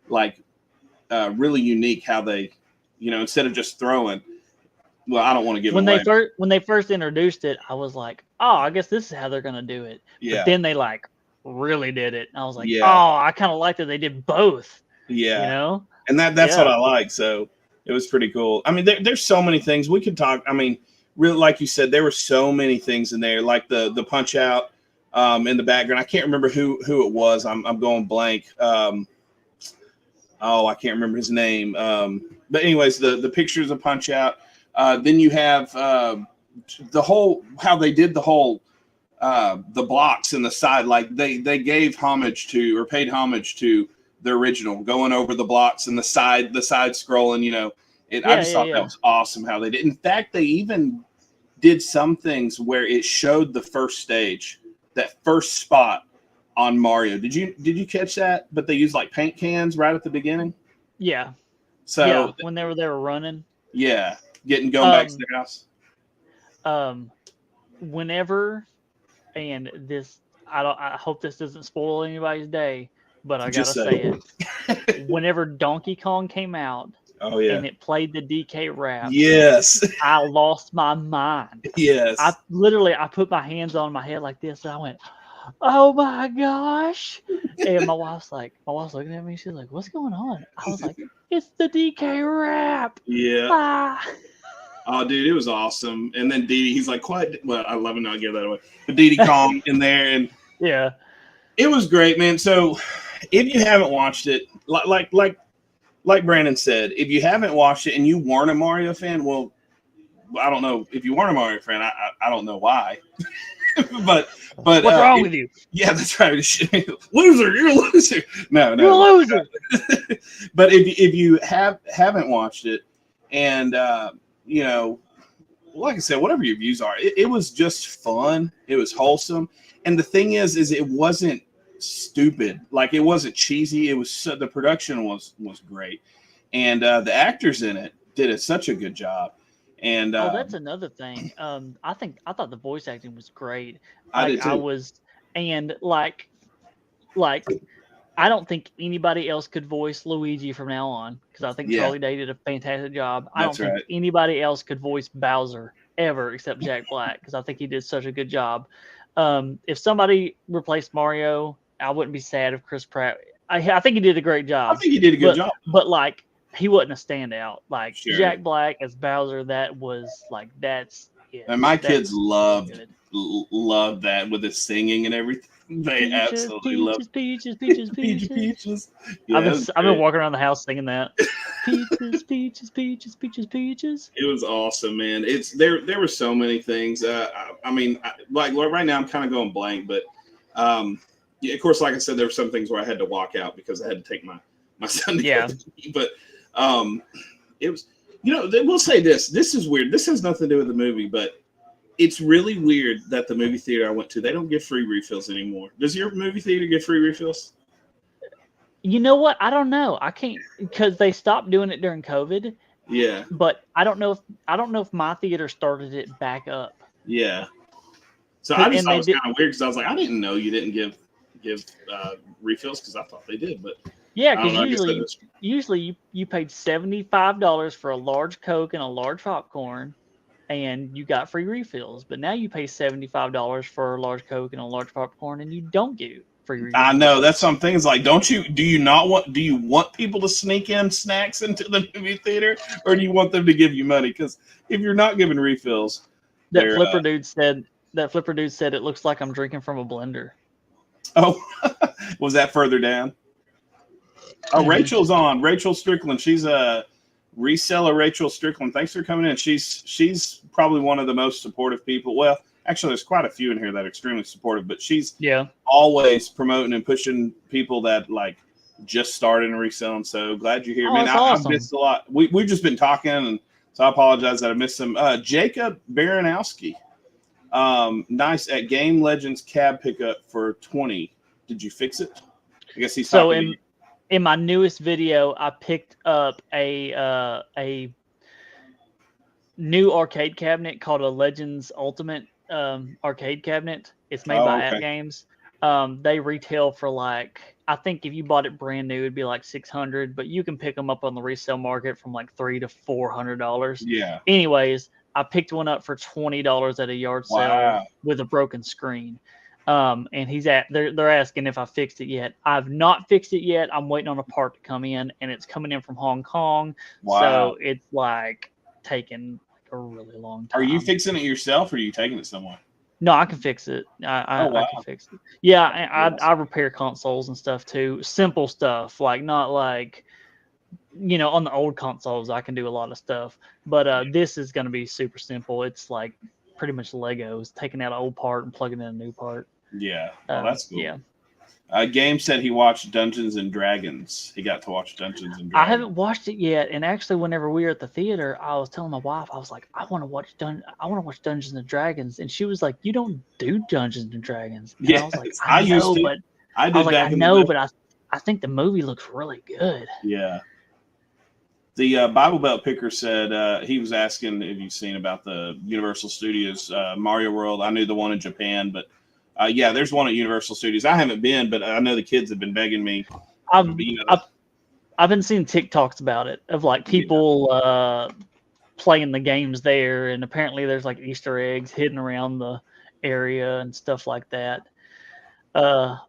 like really unique. How they, instead of just throwing. Well, I don't want to give it away. When they first introduced it, I was like, oh, I guess this is how they're gonna do it. Yeah. But then they like really did it. I was like, Yeah. oh, I kind of liked that they did both. Yeah. And that's what I like. So it was pretty cool. I mean, there's so many things we could talk. I mean, really, like you said, there were so many things in there, like the punch out in the background. I can't remember who it was. I'm going blank. I can't remember his name. But anyways, the pictures of Punch Out. Then you have the whole how they did the whole the blocks in the side, like they gave homage to or paid homage to the original, going over the blocks and the side scrolling. I just thought that was awesome how they did. In fact, they even did some things where it showed the first stage, that first spot on Mario. Did you catch that? But they used like paint cans right at the beginning. Yeah. So when they were running. Yeah, going back to their house. Whenever, and this, I hope this doesn't spoil anybody's day, but I gotta say it. Whenever Donkey Kong came out, and it played the DK rap, yes, I lost my mind. Yes, I put my hands on my head like this, and I went, oh my gosh. And my wife's looking at me. She's like, what's going on? I was like, it's the DK rap. Yeah. Oh, dude, it was awesome. And then Diddy, he's like, quiet. Well, I love it. Not give that away. But Diddy Kong in there. And yeah, it was great, man. So if you haven't watched it, like Brandon said, if you haven't watched it and you weren't a Mario fan, well, I don't know. If you weren't a Mario fan, I don't know why. but what's wrong with you? Yeah, that's right. Loser, you're a loser. No, you're a loser. But if you haven't watched it, and like I said, whatever your views are, it was just fun. It was wholesome, and the thing is it wasn't stupid. Like, it wasn't cheesy. It was the production was great, and the actors in it did such a good job. And that's another thing. I thought the voice acting was great. I did too. I don't think anybody else could voice Luigi from now on, because I think Charlie Day did a fantastic job. I don't think anybody else could voice Bowser ever except Jack Black, because I think he did such a good job. If somebody replaced Mario, I wouldn't be sad if Chris Pratt. I think he did a great job. I think he did a good job. But he wasn't a standout. Like, sure. Jack Black as Bowser, that was like, that's it. And my kids loved that with his singing and everything. They absolutely loved Peaches. Yeah, I've been walking around the house singing that. Peaches. It was awesome, man. There were so many things. I mean, like right now I'm kind of going blank, but of course, like I said, there were some things where I had to walk out because I had to take my son to go. But it was, we'll say this is weird. This has nothing to do with the movie, but it's really weird that the movie theater I went to, they don't give free refills anymore. Does your movie theater give free refills? You know what? I don't know. I can't because they stopped doing it during COVID. Yeah, But I don't know if my theater started it back up. yeah. So I just And thought it they was did. kind of weird because I was like, I didn't know you didn't give refills because I thought they did, but Yeah, I don't because know. I guess that usually is usually you paid $75 for a large Coke and a large popcorn, and you got free refills. But now you pay $75 for a large Coke and a large popcorn, and you don't get free I refills. know that's some things like don't you do you not want do you want people to sneak in snacks into the movie theater or do you want them to give you money? Because if you're not giving refills, That they're flipper dude said that flipper dude said it looks like I'm drinking from a blender. oh was that further down? Oh, Mhm. Rachel's on. Rachel Strickland. She's a reseller. Rachel Strickland. Thanks for coming in. She's probably one of the most supportive people. Well, actually, there's quite a few in here that are extremely supportive, but she's Yeah. always promoting and pushing people that like just started in reselling. So glad you're here, Oh, man. that's I've awesome. missed a lot. We've just been talking, and so I apologize that I missed some. Jacob Baranowski. Nice at Game Legends cab pickup for 20. Did you fix it? I guess he's So talking to you. in my newest video, I picked up a new arcade cabinet called a Legends Ultimate arcade cabinet. It's made Oh, by App okay. Games. They retail for like I think if you bought it brand new, it'd be like 600, but you can pick them up on the resale market from like $300 to $400. Yeah. Anyways, I picked one up for $20 at a yard sale Wow. with a broken screen. And they're asking if I fixed it yet. I've not fixed it yet. I'm waiting on a part to come in, and it's coming in from Hong Kong. Wow. So it's like taking like a really long Are you time. fixing it yourself or are you taking it somewhere? No, I can fix it. Oh, I can wow. fix it. Yeah, Yes. I repair consoles and stuff too. Simple stuff, like not like on the old consoles I can do a lot of stuff, but this is going to be super simple. It's like pretty much Legos, taking out an old part and plugging in a new part. Yeah. Oh, that's cool. Yeah. Game said he watched Dungeons and Dragons. He got to watch Dungeons and I Dragons. haven't watched it yet, and actually, whenever we were at the theater, I was telling my wife, I was like, I want to watch Dungeons and Dragons, and she was like, "You don't do Dungeons and Dragons," and I Yes, was like, "I I used know, to. but I I was did like, I back in the know, day. but I think the movie looks really good." Yeah. The Bible Belt Picker said he was asking if you've seen about the Universal Studios Mario World. I knew the one in Japan, but yeah, there's one at Universal Studios. I haven't been, but I know the kids have been begging me. I've You know, I've, I've been seeing TikToks about it of like yeah, people playing the games there, and apparently there's like Easter eggs hidden around the area and stuff like that. A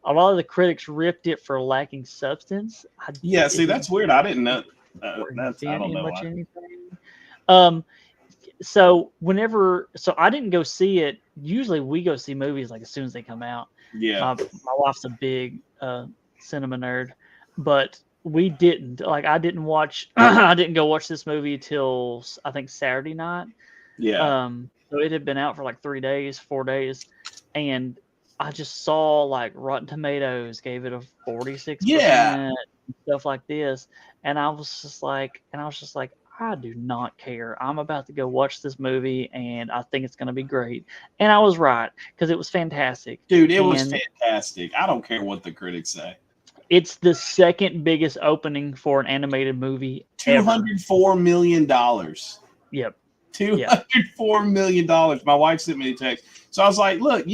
lot of the critics ripped it for lacking substance. yeah. See, It that's didn't weird. I didn't know. or That's I don't know much why. anything. Um, so I didn't go see it. Usually we go see movies like as soon as they come out. Yeah, My wife's a big cinema nerd, but we didn't. Like I didn't watch. I didn't go watch this movie till I think Saturday night. yeah, So it had been out for like 3 days, 4 days, and I just saw like Rotten Tomatoes gave it a 46% yeah. and stuff like this, and I was just like, I do not care. I'm about to go watch this movie, and I think it's going to be great. And I was right because it was fantastic, Dude, it was and fantastic. I don't care what the critics say. it's the second biggest opening for an animated movie ever. $204 million. Yep. Yeah. $204 million. My wife sent me a text. So I was like, look,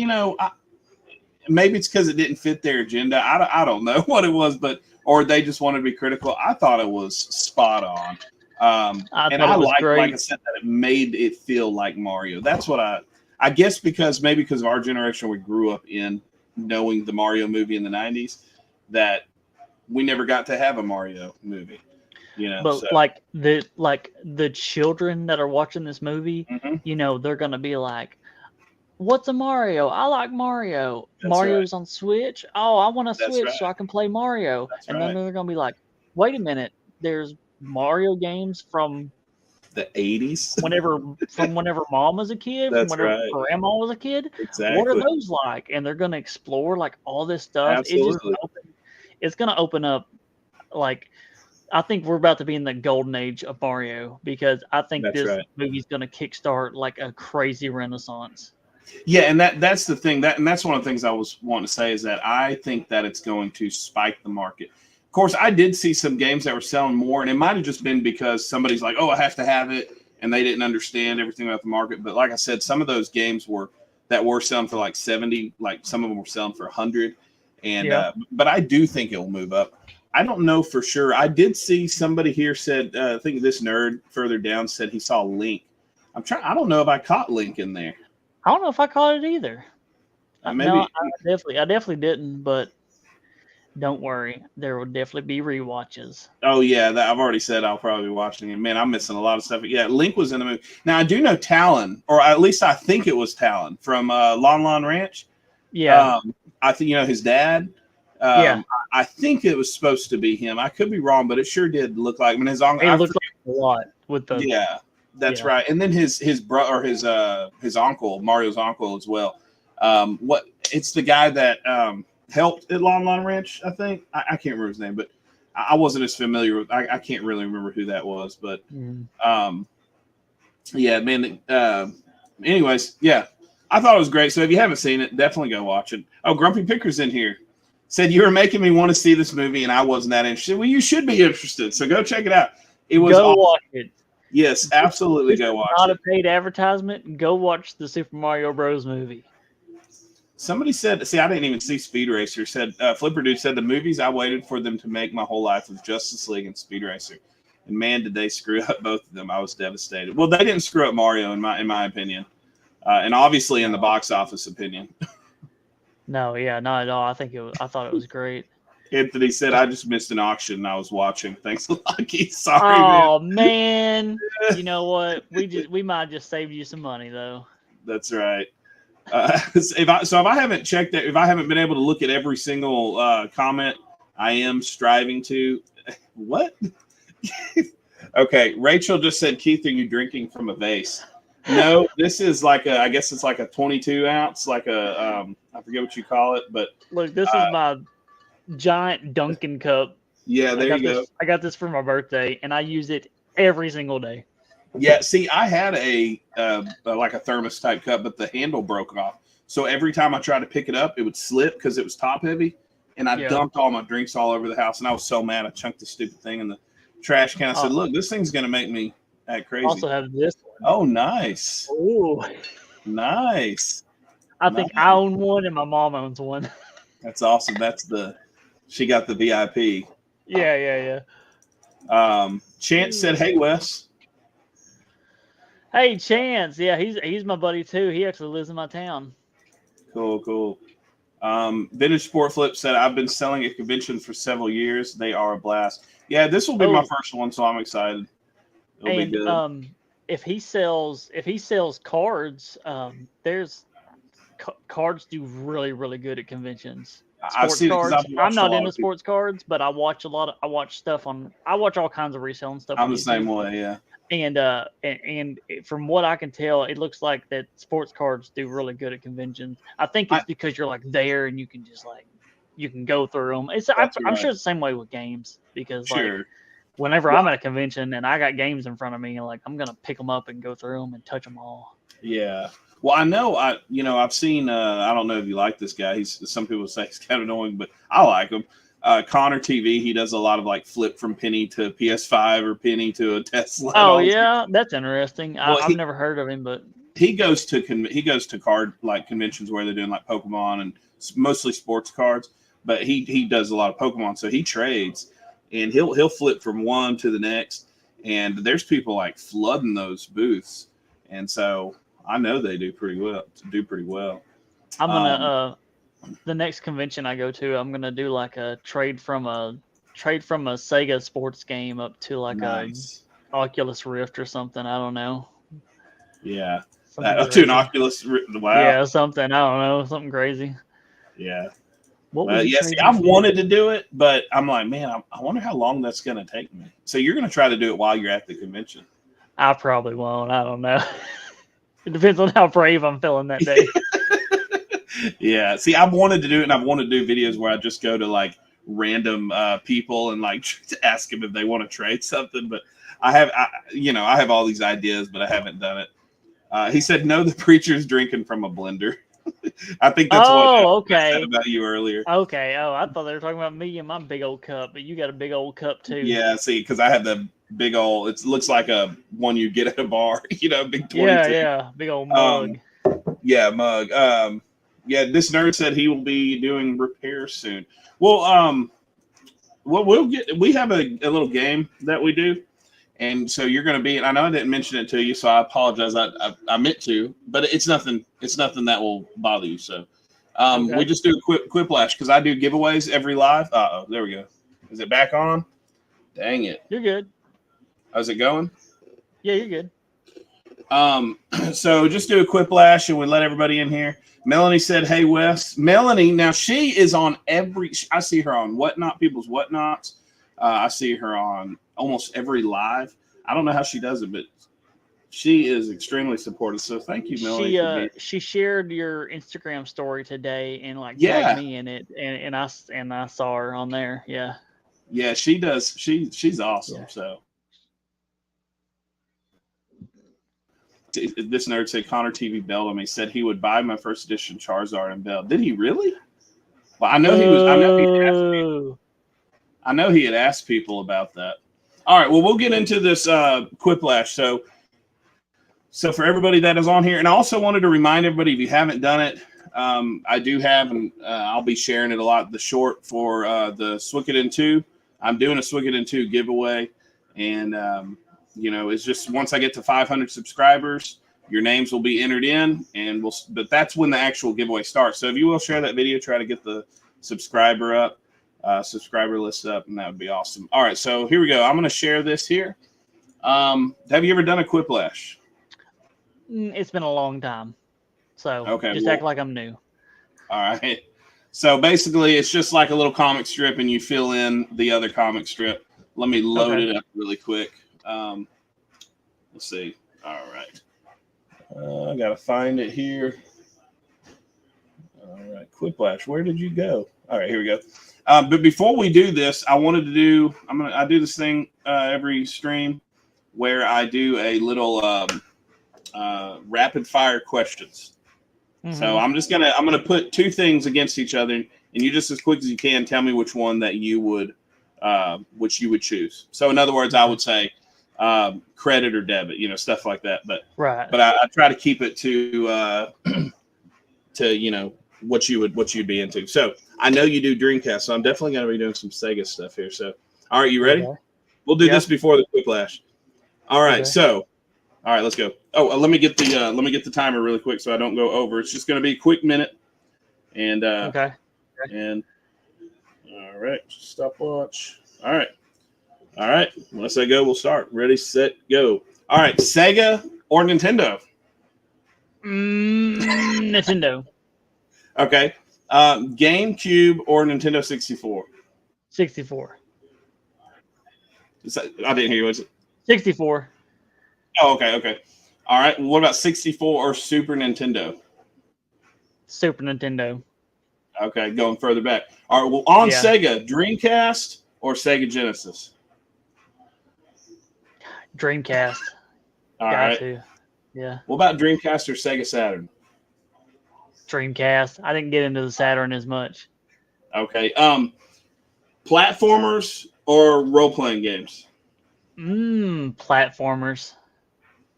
maybe it's because it didn't fit their agenda. I don't know what it was, or they just wanted to be critical. I thought it was spot on. I And thought I it was like I great. said, that it made it feel like Mario. That's what I guess because of our generation, we grew up in knowing the Mario movie in the 90s, that we never got to have a Mario movie, so. But like the children that are watching this movie, Mhm. they're gonna be like, "What's a Mario? I like Mario. That's right. Mario's on Switch. Oh, I want a That's Switch right. so I can play Mario." That's And then right. they're gonna be like, "Wait a minute, there's Mario games from The 80s. whenever mom was a kid, from That's whenever right. grandma was a kid. What are Exactly. those like?" And they're gonna explore like all this stuff. Absolutely. It's gonna open up like I think we're about to be in the golden age of Mario because I think That's this right. movie's going to kickstart like a crazy renaissance. Yeah, and that's the thing, and that's one of the things I was wanting to say, is that I think that it's going to spike the market. course, I did see some games that were selling more, and it might have just been because somebody's like, "Oh, I have to have it," and they didn't understand everything about the market. But like I said, some of those games were selling for like 70, like some of them were selling for 100. And Yeah. but I do think it will move up. I don't know for sure. I did see somebody here said, I think this nerd further down said he saw Link. I don't know if I caught Link in there. I don't know if I caught it either. No, Maybe. I definitely didn't. But don't worry, there will definitely be rewatches. Oh yeah, I've already said I'll probably be watching it. Man, I'm missing a lot of stuff. Yeah, Link was in the movie. Now I do know Talon, or at least I think it was Talon from Lon Lon Ranch. Yeah. I think his dad. Yeah. I think it was supposed to be him. I could be wrong, but it sure did look like. I mean, It looked like a lot with the. Yeah, that's right. And then his brother, or his uncle, Mario's uncle as well. It's the guy that helped at Lon Lon Ranch. I think I can't remember his name, but I wasn't as familiar with. I can't really remember who that was, but yeah, man. Anyways, yeah, I thought it was great. So if you haven't seen it, definitely go watch it. Oh, Grumpy Picker's in here. Said you were making me want to see this movie, and I wasn't that interested. Well, you should be interested, so go check it out. It was go awesome. watch it. Yes, absolutely, go watch it. Not a paid advertisement. Go watch the Super Mario Bros. Movie. Somebody said, see, I didn't even see Speed Racer. Said Flipper Dude said the movies I waited for them to make my whole life was Justice League and Speed Racer, and man, did they screw up both of them. I was devastated. Well, they didn't screw up Mario in my opinion, and obviously in the box office opinion. No, yeah, not at all. I thought it was great. Anthony said, I just missed an auction and I was watching. Thanks a lot, Keith. Sorry, oh, man. You know what? We might have just saved you some money, though. That's right. If I haven't checked it, if I haven't been able to look at every single comment, I am striving to. What? Okay, Rachel just said, Keith, are you drinking from a vase? No, this is like I guess it's like a 22 ounce, like a I forget what you call it, but look, this is my giant Dunkin' cup. Yeah, there you go. I got this for my birthday, and I use it every single day. Yeah, see, I had a like a thermos type cup, but the handle broke off. So every time I tried to pick it up, it would slip because it was top heavy, and I dumped all my drinks all over the house, and I was so mad. I chunked the stupid thing in the trash can. I said, "Look, this thing's gonna make me act crazy." Also have this one. Oh, nice. Ooh, nice. I think I own one, and my mom owns one. That's awesome. She got the VIP. Yeah. Chance said, "Hey, Wes." Hey, Chance. Yeah, he's my buddy too. He actually lives in my town. Cool. Vintage Sport Flip said, I've been selling at conventions for several years. They are a blast. Yeah, this will be my first one, so I'm excited. It'll be good. If he sells cards, there's cards do really, really good at conventions. Sports cards. I'm not into sports cards, but I watch I watch all kinds of reselling stuff. I'm the same way, yeah. And from what I can tell, it looks like that sports cards do really good at conventions. I think it's because you're like there and you can just you can go through them. I'm sure it's the same way with games because whenever I'm at a convention and I got games in front of me, I'm gonna pick them up and go through them and touch them all. Yeah. Well, I know I've seen I don't know if you like this guy. Some people say he's kind of annoying, but I like him. Connor TV, he does a lot of flip from penny to PS5 or penny to a Tesla. Oh yeah, that's interesting. I've never heard of him, but he goes to card conventions where they're doing Pokemon and mostly sports cards. But he does a lot of Pokemon, so he trades and he'll flip from one to the next. And there's people flooding those booths, and so I know they do pretty well. I'm gonna the next convention I go to, I'm gonna do a trade from a Sega sports game up to a Oculus Rift or something. I don't know. Yeah, up to an Oculus Rift. Wow. Yeah, something. I don't know, something crazy. Yeah. See, I've wanted to do it, but I'm like, man, I wonder how long that's gonna take me. So you're gonna try to do it while you're at the convention? I probably won't. I don't know. It depends on how brave I'm feeling that day. Yeah. See, I've wanted to do it, and I've wanted to do videos where I just go to random people and to ask them if they want to trade something. But I have all these ideas, but I haven't done it. He said, no, the preacher's drinking from a blender. I think that's what Oh, I said okay. about you earlier. Okay. Oh, I thought they were talking about me and my big old cup, but you got a big old cup too. Yeah, see, because I have the big old. It looks like a one you get at a bar. Big Yeah, 22. yeah. Big old Um, mug. yeah, mug. Yeah, this nerd said he will be doing repairs soon. Well, we'll get. We have a little game that we do, and so you're going to be. And I know I didn't mention it to you, so I apologize. I meant to, but it's nothing. It's nothing that will bother you. So, we Okay. just do a quiplash because I do giveaways every live. Oh, there we go. Is it back on? Dang it. You're good. How's it going? Yeah, you're good. So just do a quiplash and we let everybody in here. Melanie said, "Hey Wes." Melanie, now she is on every. I see her on Whatnot, people's Whatnots. I see her on almost every live. I don't know how she does it, but she is extremely supportive. So thank you, Melanie, for being. She shared your Instagram story today and like tagged Yeah, me in it, and I saw her on there. Yeah. yeah, she does. She's awesome. Yeah. So this nerd said Connor TV bailed on me. Said he would buy my first edition Charizard and bailed. Did he really? Well, I know he was. I know he asked me. Boo. I know he had asked people about that. All right, well, we'll get into this quiplash. So for everybody that is on here, and I also wanted to remind everybody, if you haven't done it, I do have, and I'll be sharing it a lot, the short for the Swickedin 2. I'm doing a Swickedin 2 giveaway, and, it's just once I get to 500 subscribers, your names will be entered in, but that's when the actual giveaway starts. So if you will share that video, try to get the subscriber list up, and that would be awesome. All right, so here we go. I'm going to share this here. Have you ever done a quiplash? It's been a long time, so Okay, just well, act like I'm new. all right. So basically, it's just like a little comic strip, and you fill in the other comic strip. Let me load it up really quick. Let's see. All right. I got to find it here. All right. Quiplash, where did you go? All right, here we go. But before we do this, I wanted to do, I do this thing every stream where I do a little rapid fire questions. Mm-hmm. So I'm gonna put two things against each other, and you just as quick as you can tell me which one that you would choose. So in other words, I would say credit or debit, stuff like that. But right. But I try to keep it to what you'd be into. So I know you do Dreamcast, so I'm definitely gonna be doing some Sega stuff here. So all right, you ready? Okay. We'll do this before the quiplash. All right, so. All right, let's go. Oh, let me get the timer really quick so I don't go over. It's just going to be a quick minute. And okay. And all right, stopwatch. All right. When I say go, we'll start. Ready, set, go. All right, Sega or Nintendo? Nintendo. Okay. GameCube or Nintendo 64? 64. I didn't hear you. Was it 64? Oh, okay. All right. What about 64 or Super Nintendo? Super Nintendo. Okay, going further back. All right. Well, on Sega, Dreamcast or Sega Genesis? Dreamcast. All right. Yeah. What about Dreamcast or Sega Saturn? Dreamcast. I didn't get into the Saturn as much. Okay. Platformers or role-playing games? Platformers.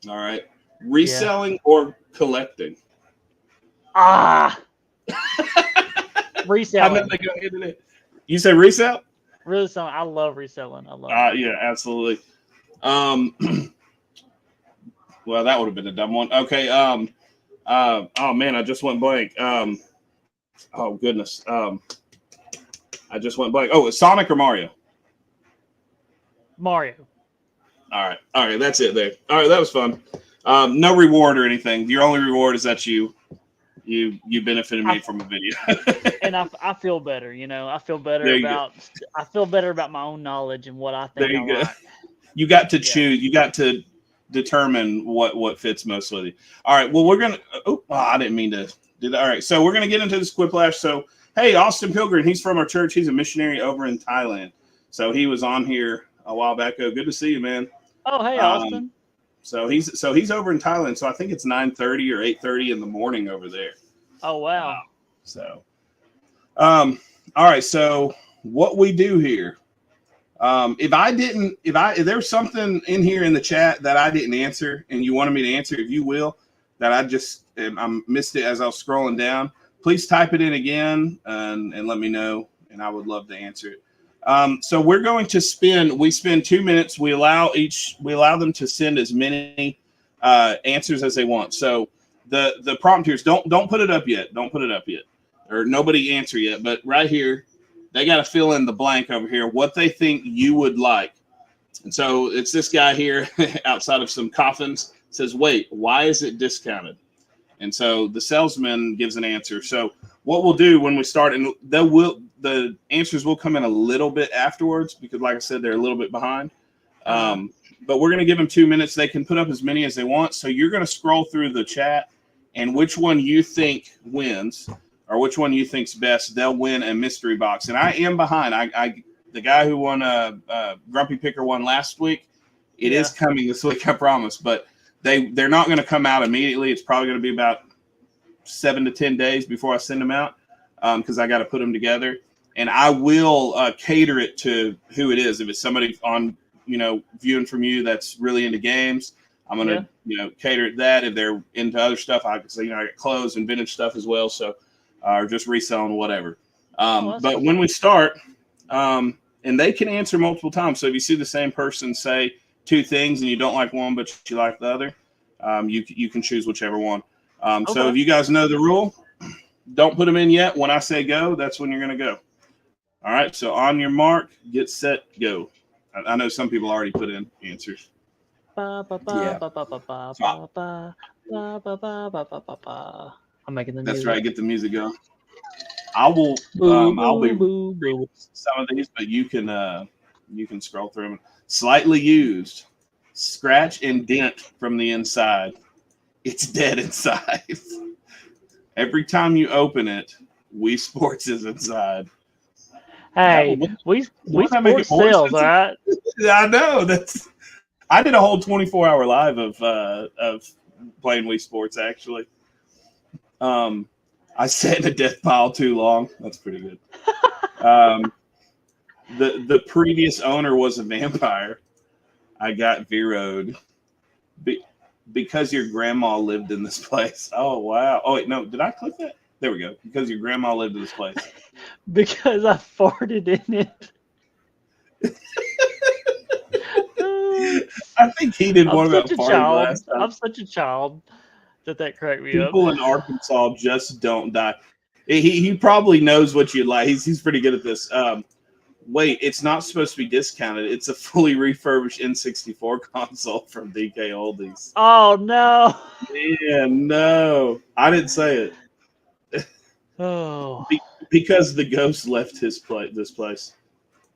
All right. Reselling or collecting? Reselling. I know they go into it. You say resell? Reselling. I love reselling. I love it. Yeah, absolutely. Well, that would have been a dumb one. Okay. Oh man, I just went blank. Oh goodness. I just went blank. Oh, it's Sonic or Mario? Mario. All right, that's it there. All right, that was fun. No reward or anything. Your only reward is that you benefited me from a video. And I feel better, I feel better about my own knowledge and what I think. There you go. Like. You got to choose. You got to determine what fits most with you. All right. Well, we're gonna. I didn't mean to do that. All right. So we're gonna get into this quiplash. So hey, Austin Pilgrim, he's from our church. He's a missionary over in Thailand. So he was on here a while back. Oh, good to see you, man. Oh, hey, Austin. So he's over in Thailand. So I think it's 9:30 or 8:30 in the morning over there. Oh wow. So, all right. So what we do here, if there's something in here in the chat that I didn't answer and you wanted me to answer, if you will, that I missed it as I was scrolling down, please type it in again and let me know, and I would love to answer it. So we're going to we spend 2 minutes. We allow them to send as many answers as they want. So the prompt here is don't put it up yet. Don't put it up yet, or nobody answer yet. But right here, they got to fill in the blank over here what they think you would like. And so it's this guy here outside of some coffins says, "Wait, why is it discounted?" And so the salesman gives an answer. So what we'll do when we start, and the answers will come in a little bit afterwards because, like I said, they're a little bit behind. But we're going to give them 2 minutes. They can put up as many as they want. So you're going to scroll through the chat, and which one you think wins or which one you think's best, they'll win a mystery box. And I am behind. The guy who won Grumpy Picker won last week. It is coming this week, I promise. But they're not going to come out immediately. It's probably going to be about 7 to 10 days before I send them out because I got to put them together. And I will cater it to who it is. If it's somebody on, viewing from you that's really into games, I'm going to, cater it that. If they're into other stuff, I get clothes and vintage stuff as well. So, or just reselling whatever. But cool. When we start, and they can answer multiple times. So if you see the same person say 2 things and you don't like one, but you like the other, you can choose whichever one. Okay. So if you guys know the rule, don't put them in yet. When I say go, that's when you're going to go. All right. So on your mark, get set, go. I know some people already put in answers. I'm making the music. That's right. Get the music going. I'll be reading some of these, but you can scroll through them. Slightly used, scratch and dent from the inside. It's dead inside. Every time you open it, Wii Sports is inside. Hey, Wii Sports sales, all right? I know. I did a whole 24-hour live of playing Wii Sports, actually. I sat in a death pile too long. That's pretty good. The previous owner was a vampire. I got Vero'd because your grandma lived in this place. Oh, wow. Oh, wait, no. Did I click that? There we go. Because your grandma lived in this place. Because I farted in it. I think he did one about farting last time. I'm such a child that cracked me up. People in Arkansas just don't die. He probably knows what you like. He's pretty good at this. Wait, it's not supposed to be discounted. It's a fully refurbished N64 console from DK Oldies. Oh no! Yeah, no, I didn't say it. Oh, because the ghost left this place.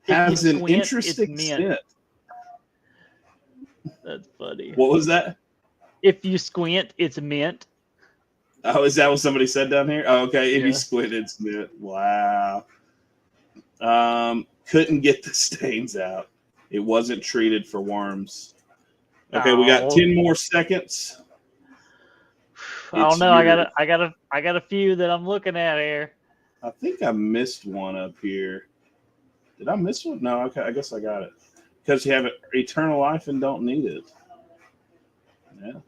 Has an interesting scent. That's funny. What was that? If you squint, it's mint. Oh, is that what somebody said down here? Oh, okay. If you squint, it's mint. Wow. Couldn't get the stains out. It wasn't treated for worms. Okay, we got 10 more seconds. I don't know. I got a few that I'm looking at here. I think I missed one up here. Did I miss one? No, okay. I guess I got it. Because you have eternal life and don't need it. Yeah.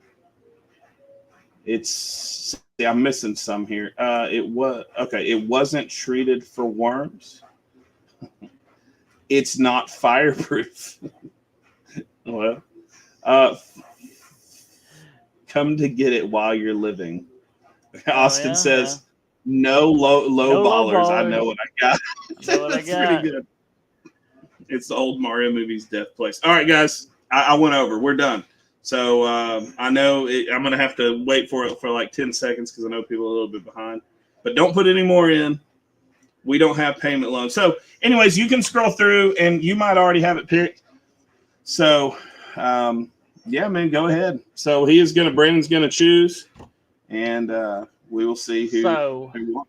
I'm missing some here. It wasn't treated for worms. It's not fireproof. Well, come to get it while you're living. Austin says, no low ballers. I know what I got. That's pretty good. It's the old Mario movie's death place. All right, guys. I went over. We're done. So I know I'm going to have to wait for it for like 10 seconds because I know people are a little bit behind. But don't put any more in. We don't have payment loans. So anyways, you can scroll through and you might already have it picked. So, yeah, man, go ahead. So Brandon's going to choose and we will see who won.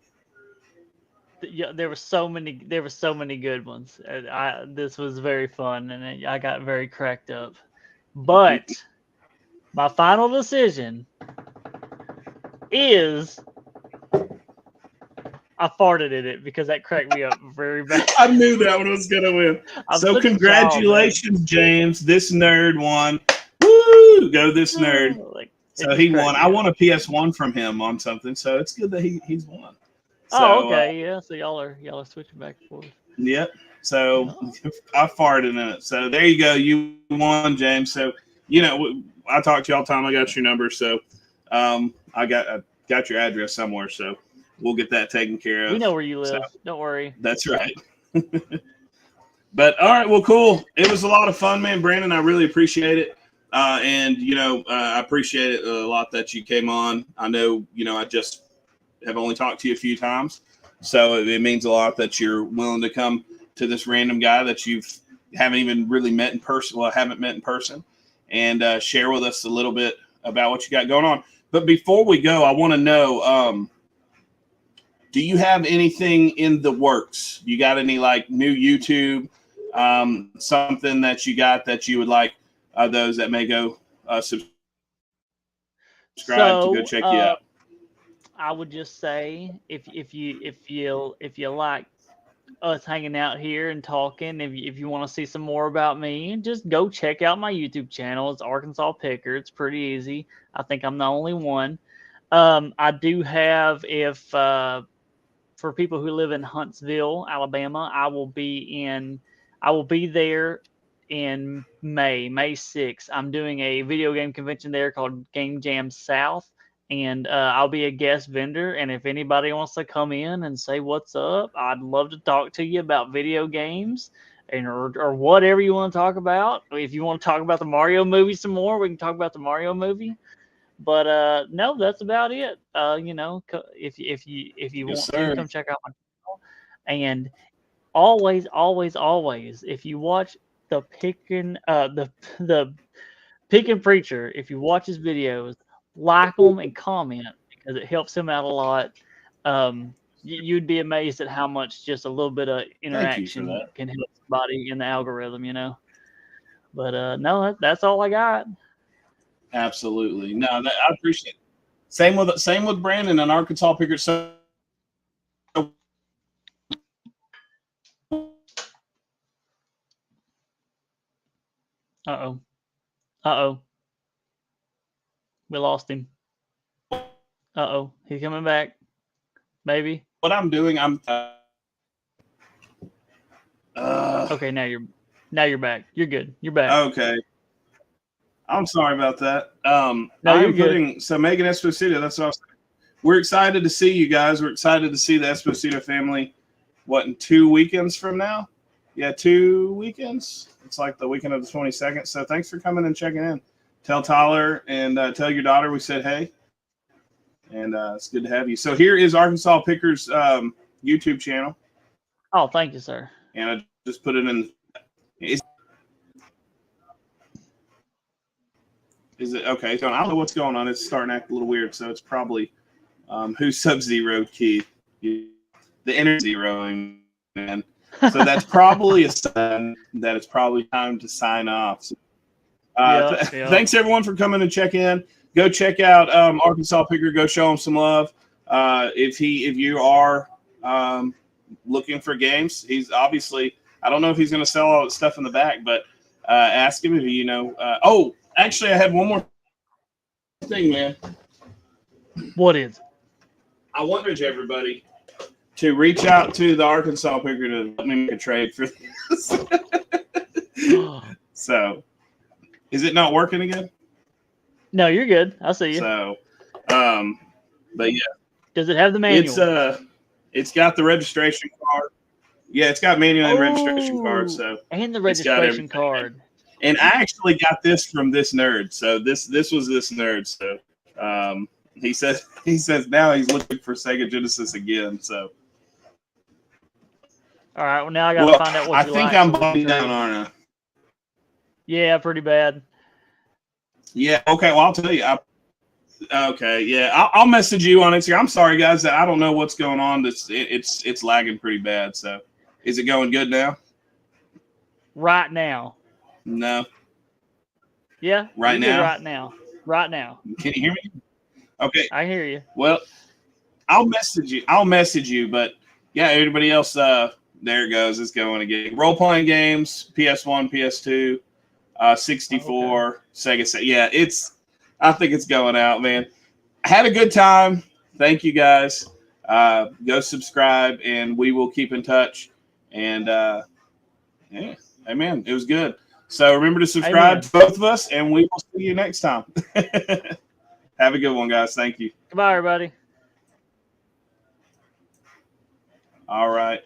Yeah, there were so many good ones. This was very fun and I got very cracked up. But my final decision is I farted in it because that cracked me up very bad. I knew that one was gonna win. I'm So such a child, man. congratulations, James. This nerd won. Woo! Go this nerd. Like, it So just he cracked won. me I up. won a PS1 from him on something. So it's good that he's won. Oh, So okay, yeah. So y'all are switching back and forth. yep. So Oh. I farted in it. So there you go. You won, James. So I talk to you all the time. I got your number. So I got your address somewhere. So we'll get that taken care We of. know where you So live. Don't worry. that's right. But all right, well, cool. It was a lot of fun, man. Brandon, I really appreciate it. And I appreciate it a lot that you came on. I know, I just have only talked to you a few times, so it means a lot that you're willing to come to this random guy that you haven't even really met in person. Well, haven't met in person, and share with us a little bit about what you got going on. But before we go, I want to know. Do you have anything in the works? You got any like new YouTube, something that you got that you would like those that may go subscribe to go So, check you out? I would just say if you like us hanging out here and talking, if you want to see some more about me, just go check out my YouTube channel. It's Arkansas Picker. It's pretty easy. I think I'm the only one. I do have if for people who live in Huntsville, Alabama, I will be there in May 6th. I'm doing a video game convention there called Game Jam South, and I'll be a guest vendor. And if anybody wants to come in and say what's up, I'd love to talk to you about video games and or whatever you want to talk about. If you want to talk about the Mario movie some more, we can talk about the Mario movie. But no, that's about it. If you Yes, want to, sir. come check out my channel. And always, always, always, if you watch the Pickin, the Pickin preacher, if you watch his videos, like them and comment because it helps him out a lot. You'd be amazed at how much just a little bit of Thank you for interaction that. can help somebody in the algorithm. But no, that's all I got. Absolutely. No, I appreciate it. Same with Brandon and Arkansas Picker. So Uh-oh. Uh-oh. We lost him. Uh-oh. He's coming back. Maybe. what I'm doing, I'm Okay, now you're back. You're good. You're back. okay. I'm sorry about that. No, I you're am good. putting so Megan Esposito. That's what I was saying. We're excited to see you guys. We're excited to see the Esposito family. What, in 2 weekends from now? Yeah, 2 weekends. It's like the weekend of the 22nd. So thanks for coming and checking in. Tell Tyler and tell your daughter we said hey. And it's good to have you. So here is Arkansas Pickers YouTube channel. Oh, thank you, sir. And I just put it in. Is it okay? So I don't know what's going on. It's starting to act a little weird. So it's probably who sub-zeroed Keith. The energy zeroing, man. So that's probably a sign that it's probably time to sign off. So, Yeah. Thanks everyone for coming and check in. Go check out Arkansas Picker. Go show him some love. If you are looking for games, he's obviously. I don't know if he's going to sell all that stuff in the back, but ask him if oh, actually, I had one more thing, man. What is? I wanted everybody to reach out to the Arkansas Picker to let me make a trade for this. So, is it not working again? No, you're good. I see you. So, but yeah, Does it have the manual? It's got the registration card. Yeah, it's got manual and registration card. So, and the it's got registration everything. card. And I actually got this from this nerd. So this was this nerd. So he says now he's looking for Sega Genesis again. So All right. Well, now I got to find out what I you think like. I'm bugging down, aren't I? Yeah, pretty bad. Yeah. Okay. Well, I'll tell you. Okay. Yeah. I'll message you on Instagram. I'm sorry, guys. That I don't know what's going on. It's lagging pretty bad. So is it going good now? Right now. No. Yeah. Right now. Right now. Right now. Can you hear me? Okay. I hear you. Well, I'll message you. I'll message you. But yeah, everybody else. There it goes. It's going again. Role playing games. PS1, PS2, 64, Okay. Sega. Yeah, it's. I think it's going out, man. Had a good time. Thank you guys. Go subscribe, and we will keep in touch. And yeah, amen. It was good. So remember to subscribe Amen. to both of us, and we will see you next time. Have a good one, guys. Thank you. Goodbye, everybody. All right.